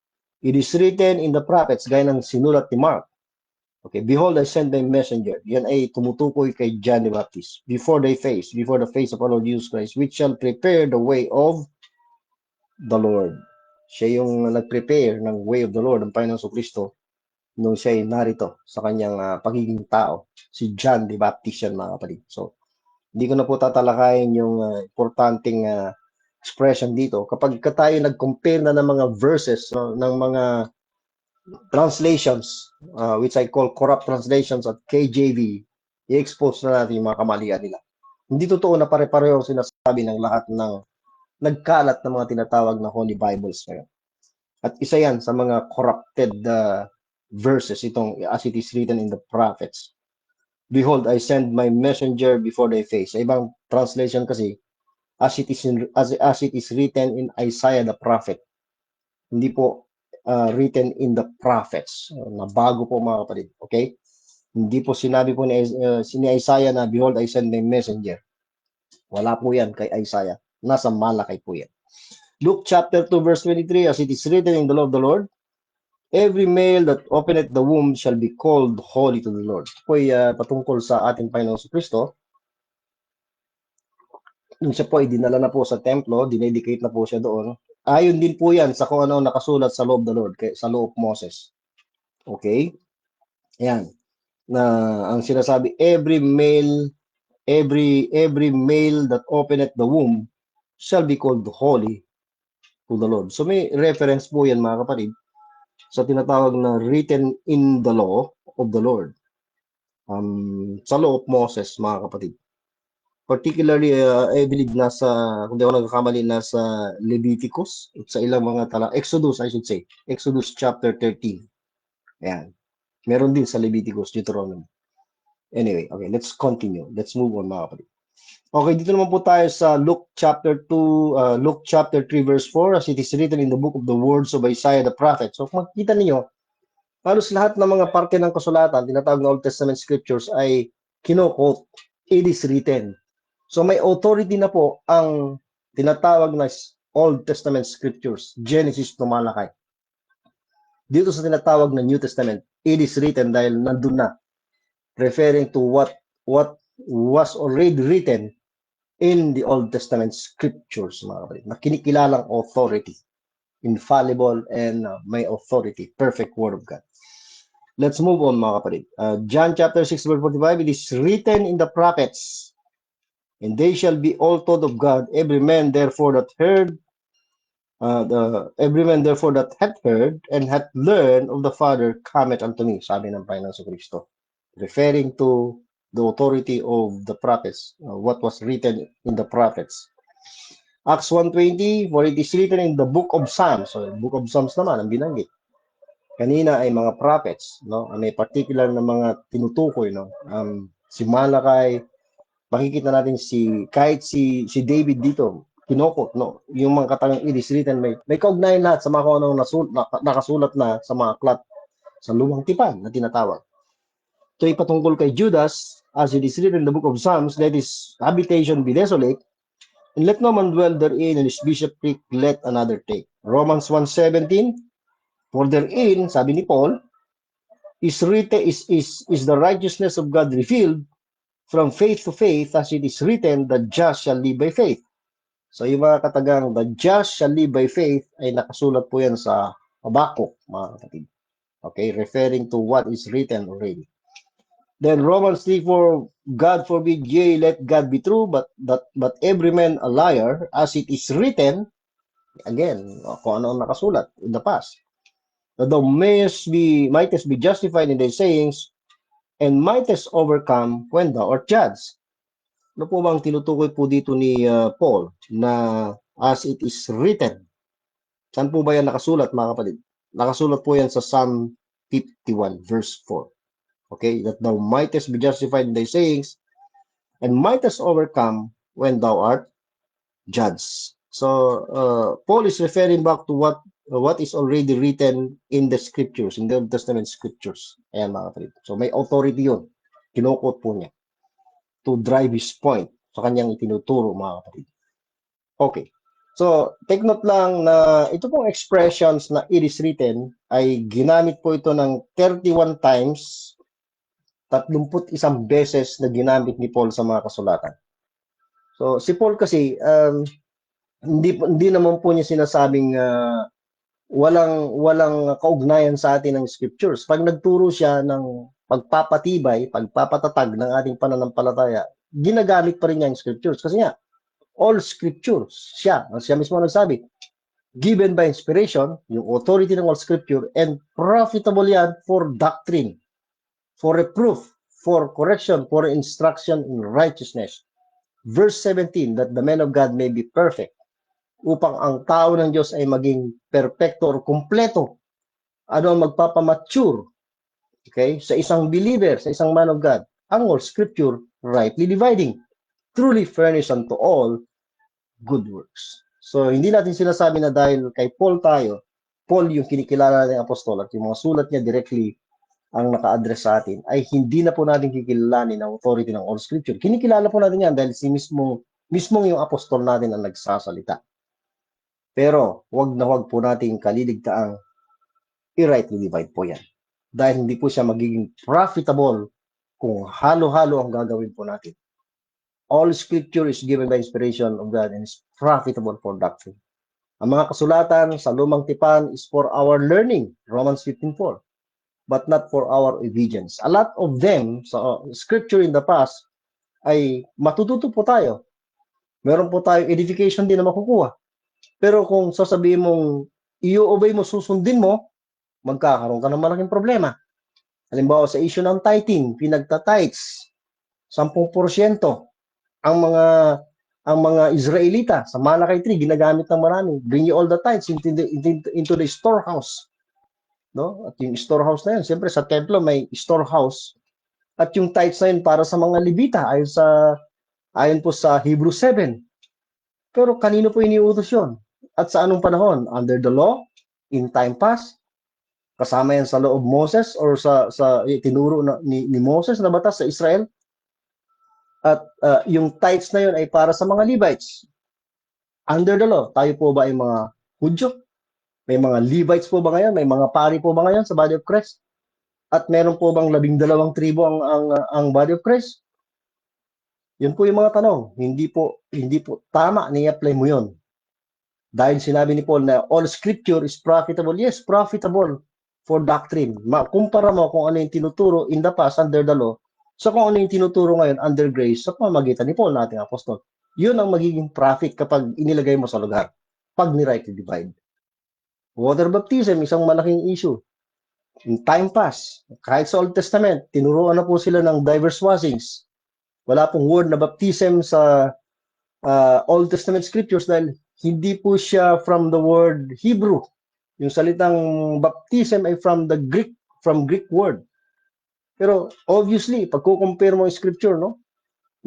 It is written in the prophets, gaya ng sinulat ni Mark. Okay, behold, I send my messenger. Yan ay tumutukoy kay John the Baptist. Before the face of our Lord Jesus Christ, which shall prepare the way of the Lord. Siya yung nag-prepare ng way of the Lord, ang Panginoon Kristo, nung siya ay narito sa kanyang pagiging tao. Si John the Baptist yan, mga kapatid. So, hindi ko na po tatalakayin yung importanteng expression dito. Kapag tayo nag-compare na ng mga verses, ng mga translations, which I call corrupt translations at KJV, i-expose na natin yung mga kamalian nila. Hindi totoo na pare-pareho sinasabi ng lahat ng nagkalat ng mga tinatawag na Holy Bibles ngayon. At isa yan sa mga corrupted verses, itong as it is written in the prophets. Behold, I send my messenger before thy face. Sa ibang translation kasi, as it is written in Isaiah the prophet. Hindi po written in the prophets. Na bago po, mga kapatid. Okay? Hindi po sinabi po ni Isaiah na, behold, I send my messenger. Wala po yan kay Isaiah. Nasa Malakay po yan. Luke chapter 2 verse 23, as it is written in the law of the Lord, every male that openeth the womb shall be called holy to the Lord. Ito ay patungkol sa ating Panginoon Kristo. Nung siya po ay dinala na po sa templo, dinedicate na po siya doon. Ayon din po yan sa kung ano nakasulat sa law of the Lord, sa law of Moses. Okay? Ayan. Na ang sinasabi, every male that openeth the womb shall be called holy to the Lord. So may reference po yan, mga kapatid, sa tinatawag na written in the law of the Lord. Sa law of Moses, mga kapatid. Particularly, I believe kung di ako nagkakamali, nasa Leviticus, at sa ilang mga Exodus, I should say. Exodus chapter 13. Ayan. Meron din sa Leviticus, Deuteronomy. Anyway, okay, let's continue. Let's move on, mga kapatid. Okay, dito naman po tayo sa Luke chapter 2, Luke chapter 3 verse 4, as it is written in the book of the words of Isaiah the prophet. So kung makikita niyo, halos lahat ng mga parte ng kasulatan, tinatawag na Old Testament scriptures, ay kino-quote, it is written. So may authority na po ang tinatawag na Old Testament scriptures, Genesis to Malakay. Dito sa tinatawag na New Testament, it is written dahil nandun na, referring to what was already written in the Old Testament scriptures, mga kapatid, na kinikilalang authority, infallible and may authority, perfect word of God. Let's move on, mga kapatid. John chapter 6 verse 45, it is written in the prophets, and they shall be all taught of God, every man therefore that hath heard and hath learned of the Father cometh unto me, sabi ng Panginoon sa Kristo, referring to the authority of the prophets, what was written in the prophets. Acts 1:20, for it is written in the book of Psalms. So, book of Psalms naman ang binanggit. Kanina ay mga prophets, no? May particular na mga tinutukoy, no? Si Malakay, makikita natin kahit si David dito, kinokot, no? Yung mga katangang it is written, may kaugnayan lahat sa mga kung anong nakasulat na sa mga aklat sa lumang tipan na tinatawag. Ito ay patungkol kay Judas, as it is written in the book of Psalms, let his habitation be desolate, and let no man dwell therein, and his bishopric let another take. Romans 1:17, for therein, sabi ni Paul, is the righteousness of God revealed from faith to faith, as it is written, the just shall live by faith. So yung mga katagang, the just shall live by faith, ay nakasulat po yan sa Habakkuk, mga kapatid. Okay, referring to what is written already. Then Romans 3:4, God forbid, yea, let God be true, but every man a liar, as it is written, again, kung ano ang nakasulat in the past, that thou mightest be justified in thy sayings, and mightest overcome when thou art judged. Ano po bang tinutukoy po dito ni Paul na as it is written? Saan po ba yan nakasulat, mga kapatid? Nakasulat po yan sa Psalm 51, verse 4. Okay? That thou mightest be justified in thy sayings, and mightest overcome when thou art judged. So, Paul is referring back to what is already written in the scriptures, in the Old Testament scriptures. Ayan, mga kapatid. So, may authority yun. Kinukot po niya to drive his point sa kanyang itinuturo, mga kapatid. Okay. So, take note lang na ito pong expressions na it is written ay ginamit po ito ng 31 times, 31 beses na ginamit ni Paul sa mga kasulatan. So, si Paul kasi, hindi naman po niya sinasabing walang kaugnayan sa atin ng scriptures. Pag nagturo siya ng pagpapatibay, pagpapatatag ng ating pananampalataya, ginagamit pa rin niya yung scriptures. Kasi nga, all scriptures, siya mismo nagsabi, given by inspiration, yung authority ng all scripture, and profitable yan for doctrine, for reproof, for correction, for instruction in righteousness. Verse 17, that the man of God may be perfect, upang ang tao ng Diyos ay maging perfecto or kumpleto. Ano ang magpapamature, okay, sa isang believer, sa isang man of God, ang all scripture rightly dividing, truly furnished unto all good works. So, hindi natin sinasabi na dahil kay Paul tayo, Paul yung kinikilala ng apostol at yung mga sulat niya directly ang naka-address sa atin, ay hindi na po natin kikilalanin ang authority ng all scripture. Kinikilala po natin yan dahil si mismong yung apostol natin ang nagsasalita. Pero, wag po natin kaliligtaang i-rightly divide po yan. Dahil hindi po siya magiging profitable kung halo-halo ang gagawin po natin. All scripture is given by inspiration of God and is profitable for doctrine. Ang mga kasulatan sa lumang tipan is for our learning, Romans 15:4, but not for our obedience. A lot of them sa scripture in the past ay matututo po tayo. Meron po tayong edification din na makukuha. Pero kung sasabihin mong i-obey mo, susundin mo, magkakaroon ka ng malaking problema. Halimbawa sa issue ng tithing, pinagta-tithes, 10%. Ang mga Israelita sa Malakay 3 ginagamit ng marami. Bring you all the tithes into the storehouse. No? At yung storehouse na yun, siyempre sa templo may storehouse. At yung tithes na yun para sa mga Levita ayon po sa Hebrew 7. Pero kanino po iniutos yun? At sa anong panahon? Under the law? In time past? Kasama yan sa law of Moses or sa tinuro ni Moses na batas sa Israel? At yung tithes na yun ay para sa mga Levites. Under the law, tayo po ba ay mga Hudyo? May mga Levites po ba ngayon? May mga pari po ba ngayon sa body of Christ? At meron po bang 12 tribo ang body of Christ? Yun po yung mga tanong. Hindi po tama na i-apply mo yun. Dahil sinabi ni Paul na all scripture is profitable. Yes, profitable for doctrine. Kumpara mo kung ano yung tinuturo in the past under the law, so kung ano yung tinuturo ngayon under grace, sa pamamagitan ni Paul, nating apostol. Yun ang magiging profit kapag inilagay mo sa lugar. Pag ni-rightly divide. Water baptism, isang malaking issue. In time pass, kahit sa Old Testament, tinuruan na po sila ng diverse washings. Wala pong word na baptism sa Old Testament scriptures dahil hindi po siya from the word Hebrew. Yung salitang baptism ay from Greek word. Pero obviously, pag kukompare mo yung scripture, no?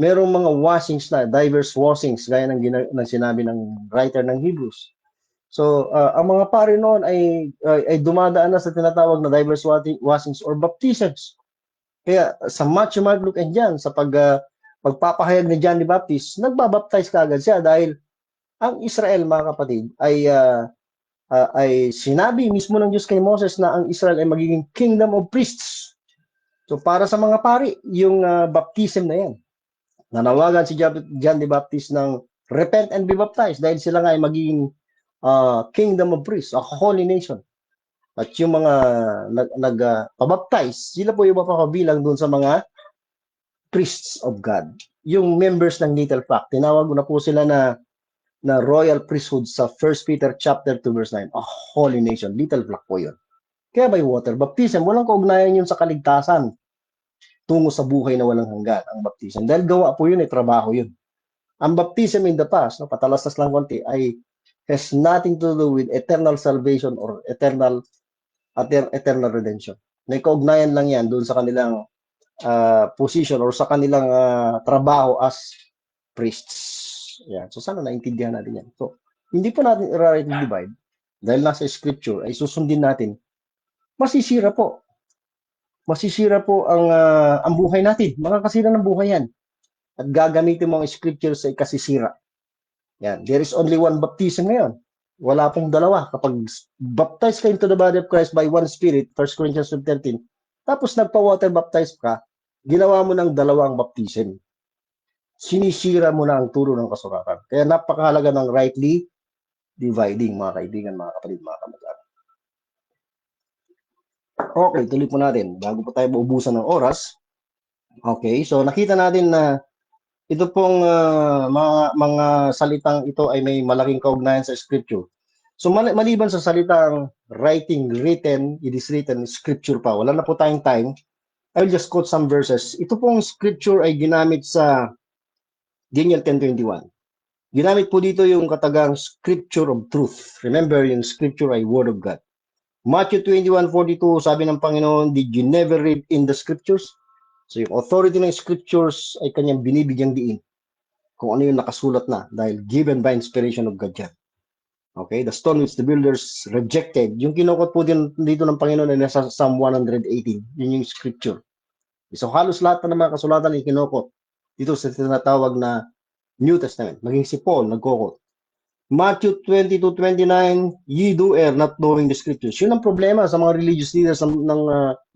Merong mga washings na, diverse washings, gaya ng sinabi ng writer ng Hebrews. So, ang mga pari noon ay dumadaan na sa tinatawag na diverse washings or baptisms. Kaya sa Matthew, Mark, Luke, and John, sa pagpapahayag ni John the Baptist, nagbabaptize kaagad siya dahil ang Israel, mga kapatid, ay sinabi mismo ng Diyos kay Moses na ang Israel ay magiging kingdom of priests. So para sa mga pari, yung baptism na yan, nanawagan si John the Baptist ng repent and be baptized dahil sila nga ay magiging kingdom of priests, a holy nation. At yung mga nagpabaptize, sila po yung mapapabilang dun sa mga priests of God. Yung members ng little flock, tinawag na po sila na royal priesthood sa 1 Peter chapter 2 verse 9, a holy nation, little flock po yun. Kaya by water baptism, walang kaugnayan yun sa kaligtasan tungo sa buhay na walang hanggan, ang baptism. Dahil gawa po yun, trabaho yun. Ang baptism in the past, patalastas lang konti, ay has nothing to do with eternal salvation or eternal redemption. May kaugnayan lang yan doon sa kanilang position or sa kanilang trabaho as priests. Yan. So sana naintindihan natin yan. So hindi po natin i-rightly divide dahil nasa scripture ay susundin natin. Masisira po. Masisira po ang buhay natin. Makakasira ng buhay yan. At gagamitin mo ang scripture sa ikasisira. Yan. There is only one baptism ngayon. Wala pong dalawa. Kapag baptized ka into the body of Christ by one Spirit, 1 Corinthians 13, tapos nagpa-water baptize ka, ginawa mo ng dalawang baptism. Sinisira mo na ang turo ng kasuratan. Kaya napakahalaga ng rightly dividing, mga kaibigan, mga kapatid, mga kamag-anak. Okay, tuloy po natin. Bago po tayo maubusan ng oras. Okay, so nakita natin na ito pong mga salitang ito ay may malaking kaugnayan sa scripture. So maliban sa salitang writing, written, it is written, scripture pa. Wala na po tayong time. I will just quote some verses. Ito pong scripture ay ginamit sa Daniel 10:21. Ginamit po dito yung katagang scripture of truth. Remember, yung scripture ay word of God. Matthew 21:42, sabi ng Panginoon, did you never read in the scriptures? So yung authority ng scriptures ay kanyang binibigyang diin kung ano yung nakasulat na dahil given by inspiration of God yan. Okay, the stone which the builders rejected, yung kinukot po din dito ng Panginoon ay nasa Psalm 118, yun yung scripture. So halos lahat ng mga kasulatan ay kinukot dito sa tinatawag na New Testament. Maging si Paul nagkukot. Matthew 22:29, ye do err not knowing the scriptures. Yun ang problema sa mga religious leaders ng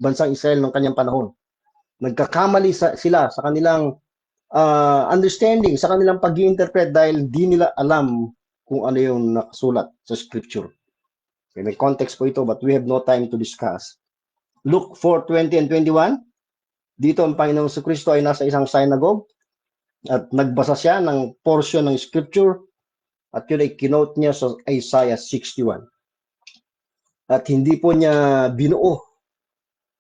bansang Israel ng kanyang panahon. Nagkakamali sila sa kanilang understanding, sa kanilang pag-i-interpret dahil di nila alam kung ano yung nakasulat sa scripture. Okay, may context po ito but we have no time to discuss. Luke 4:20 and 21, dito ang Panginoong Kristo ay nasa isang synagogue at nagbasa siya ng portion ng scripture at yun ay kinote niya sa Isaiah 61. At hindi po niya binuo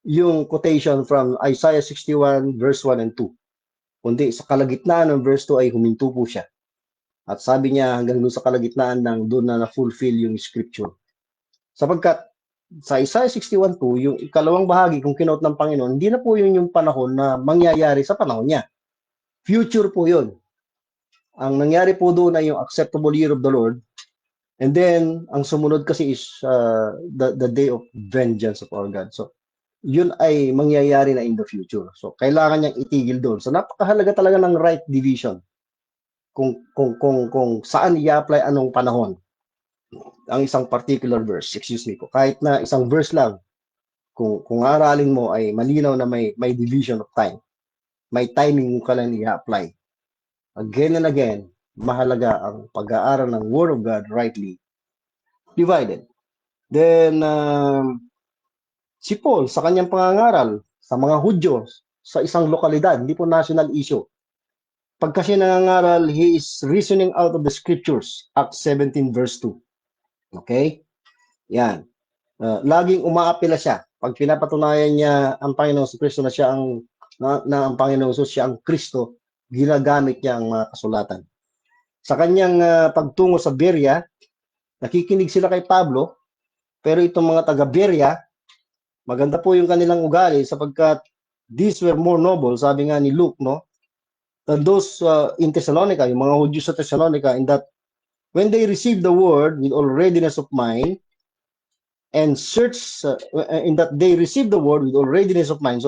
yung quotation from Isaiah 61 verse 1 and 2. Kundi sa kalagitnaan ng verse 2 ay huminto po siya. At sabi niya hanggang doon sa kalagitnaan ng doon na na-fulfill yung scripture. Sapagkat sa Isaiah 61:2, yung ikalawang bahagi kung kinote ng Panginoon, hindi na po yun yung panahon na mangyayari sa panahon niya. Future po yun. Ang nangyari po doon ay yung acceptable year of the Lord. And then, ang sumunod kasi is the day of vengeance of our God. So, yun ay mangyayari na in the future. So, kailangan niyang itigil doon. So, napakahalaga talaga ng right division. Kung saan i-apply anong panahon ang isang particular verse. Excuse me po. Kahit na isang verse lang, kung aralin mo ay malinaw na may division of time. May timing mo ka lang i-apply. Again and again, mahalaga ang pag-aaral ng Word of God rightly divided. Then, si Paul, sa kanyang pangangaral sa mga Hudyo sa isang lokalidad, hindi po national issue. Pagka siya nangangaral, he is reasoning out of the scriptures, Acts 17 verse 2. Okay? Yan. Laging umaapela siya. Pag pinapatunayan niya ang Panginoong Kristo na siya ang Panginoong Jesus, siya ang Kristo, ginagamit niya ang mga kasulatan. Sa kanyang pagtungo sa Berea, nakikinig sila kay Pablo, pero itong mga taga-Berea, maganda po yung kanilang ugali sapagkat these were more noble, sabi nga ni Luke, no? Than those in Thessalonica, yung mga Hudyo sa Thessalonica, in that when they received the word with all readiness of mind, and in that they received the word with all readiness of mind,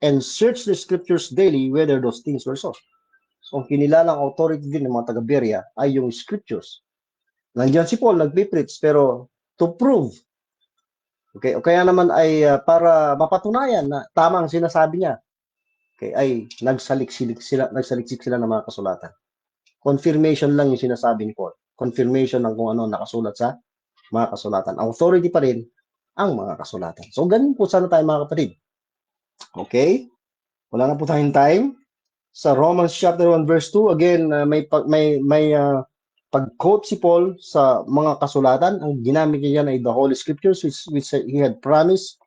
and search the scriptures daily whether those things were so. So, ang kinilalang authority din ng mga taga-Berea ay yung scriptures. Nandiyan si Paul, nagpipreach, pero to prove, okay, o kaya naman ay para mapatunayan na tama ang sinasabi niya, okay, ay nagsaliksik sila ng mga kasulatan. Confirmation lang yung sinasabi ni Paul. Confirmation ng kung ano nakasulat sa mga kasulatan. Authority pa rin ang mga kasulatan. So, ganun po sana tayo mga kapatid. Okay? Wala na po tayong time. Sa Romans chapter 1 verse 2, again, may pag-quote si Paul sa mga kasulatan. Ang ginamit niya ay the Holy Scriptures which he had promised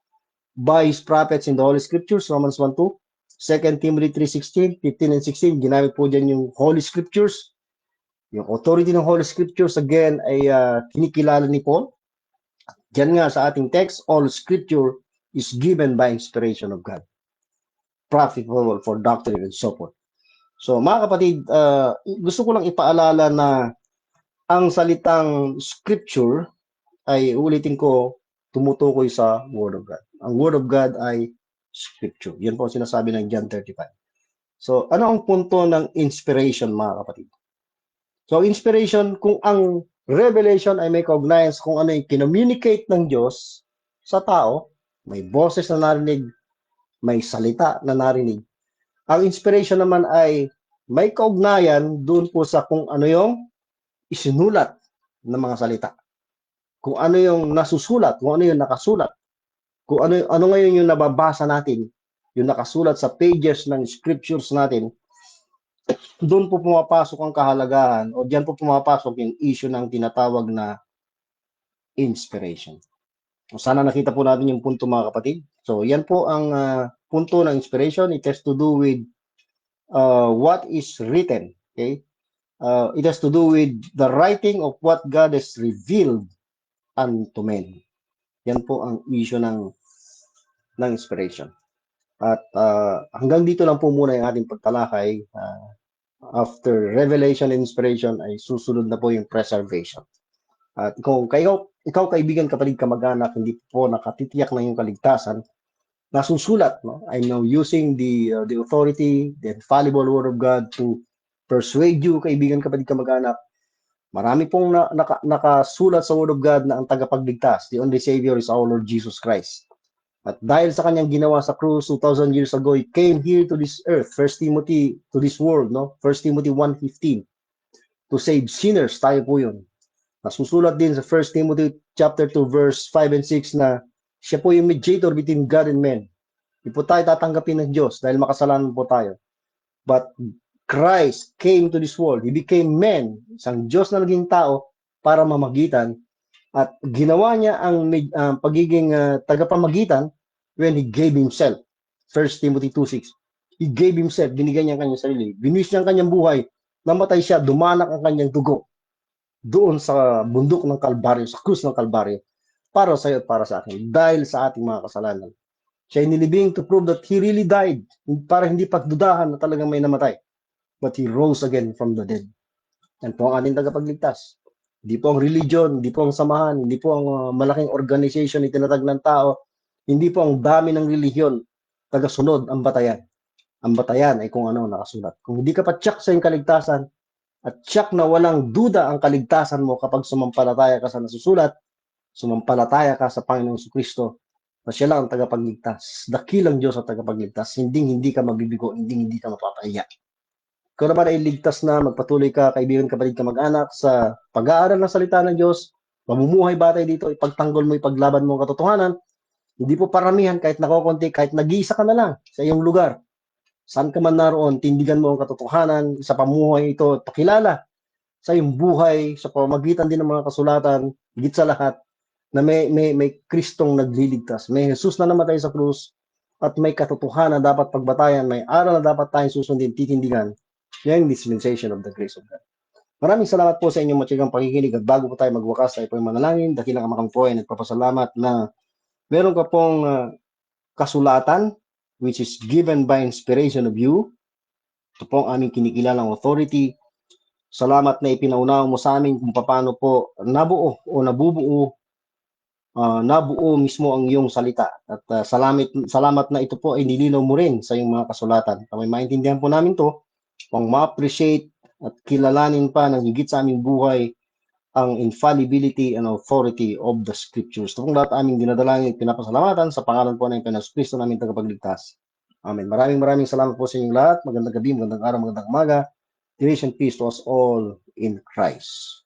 by his prophets in the Holy Scriptures, Romans 1:2. 2 Timothy 3:16, 15 and 16, ginamit po dyan yung Holy Scriptures. Yung authority ng Holy Scriptures, again, ay kinikilala ni Paul. Diyan nga sa ating text, all Scripture is given by inspiration of God, profitable for doctrine and so forth. So mga kapatid, gusto ko lang ipaalala na ang salitang Scripture ay ulitin ko, tumutukoy sa Word of God. Ang Word of God ay Scripture. Yan po ang sinasabi ng John 35. So ano ang punto ng inspiration, mga kapatid? So inspiration, kung ang revelation ay may kaugnayan kung ano yung kinommunicate ng Diyos sa tao, may boses na narinig, may salita na narinig. Ang inspiration naman ay may kaugnayan doon po sa kung ano yung isinulat ng mga salita. Kung ano yung nasusulat, kung ano yung nakasulat. Kung ano ngayon yung nababasa natin, yung nakasulat sa pages ng scriptures natin, doon po pumapasok ang kahalagahan o diyan po pumapasok yung issue ng tinatawag na inspiration. So, sana nakita po natin yung punto, mga kapatid. So yan po ang punto ng inspiration. It has to do with what is written. Okay? It has to do with the writing of what God has revealed unto men. Yan po ang issue ng inspiration. At hanggang dito lang po muna yung ating pagtalakay. After revelation and inspiration ay susunod na po yung preservation. At ikaw kaibigan, kapatid, kamag-anak, hindi po nakatitiyak na yung kaligtasan, nasusulat, no? I'm now using the authority, the infallible word of God to persuade you, kaibigan, kapatid, kamag-anak. Marami pong nakasulat sa word of God na ang tagapagligtas, the only Savior is our Lord Jesus Christ. At dahil sa kanyang ginawa sa krus 2,000 years ago, He came here to this earth, 1 Timothy, to this world, no? 1 Timothy 1:15, to save sinners, tayo po yun. Nasusulat din sa 1 Timothy chapter 2, verse 5 and 6 na siya po yung mediator between God and men. Hindi po tayo tatanggapin ng Diyos dahil makasalanan po tayo. But Christ came to this world. He became man, isang Diyos na naging tao para mamagitan. At ginawa niya ang pagiging tagapamagitan when He gave Himself. 1 Timothy 2:6. He gave Himself, binigay niya ang kanyang sarili. Binuwis niya ang kanyang buhay, namatay siya, dumanak ang kanyang dugo doon sa bundok ng Kalbaryo, sa krus ng Kalbaryo, para sa iyo at para sa akin, dahil sa ating mga kasalanan. Siya ay nilibing to prove that He really died, para hindi pagdudahan na talagang may namatay. But He rose again from the dead. Yan po ang ating tagapagligtas. Hindi po ang religion, hindi po ang samahan, hindi po ang malaking organization na itinatag ng tao, hindi po ang dami ng relihiyon, tagasunod ang batayan. Ang batayan ay kung ano nakasulat. Kung hindi ka pa tsak sa iyong kaligtasan, at tsak na walang duda ang kaligtasan mo kapag sumampalataya ka sa nasusulat, sumampalataya ka sa Panginoong Kristo, na siya lang ang tagapagligtas. Dakilang Diyos ang tagapagligtas. Hindi ka mabibigo, hindi ka mapapahiya. Ikaw naman ay ligtas na, magpatuloy ka, kaibigan, kapatid, kamag-anak, sa pag-aaral ng salita ng Diyos, mamumuhay batay dito, ipagtanggol mo, ipaglaban mo ang katotohanan. Hindi po paramihan, kahit nakukunti, kahit nag-iisa ka na lang sa iyong lugar. Saan ka man naroon, tindigan mo ang katotohanan sa pamuhay ito, pakilala sa iyong buhay, sa pamamagitan din ng mga kasulatan, higit sa lahat, na may Kristong nagliligtas. May Jesus na namatay sa krus, at may katotohanan dapat pagbatayan, may aral na dapat tayong susundin, titindigan, yung dispensation of the grace of God. Maraming salamat po sa inyong matigang pakikinig, at bago po tayo magwakas, tayo po yung manalangin. Dakilang Amakang po ay nagpapasalamat na meron ka pong kasulatan which is given by inspiration of you. Ito po ang aming kinikilalang authority. Salamat na ipinaunawa mo sa amin kung paano po nabuo o nabubuo mismo ang iyong salita. At salamat na ito po ay nilinaw mo rin sa iyong mga kasulatan. Kami maintindihan po namin to, pang ma-appreciate at kilalanin pa ng higit sa aming buhay ang infallibility and authority of the scriptures. Ito pong lahat aming dinadalangin at pinapasalamatan sa pangalan po ng Panginoong Kristo namin tagapagligtas. Amen. Maraming salamat po sa inyong lahat. Magandang gabi, magandang araw, magandang umaga. Grace and peace to us all in Christ.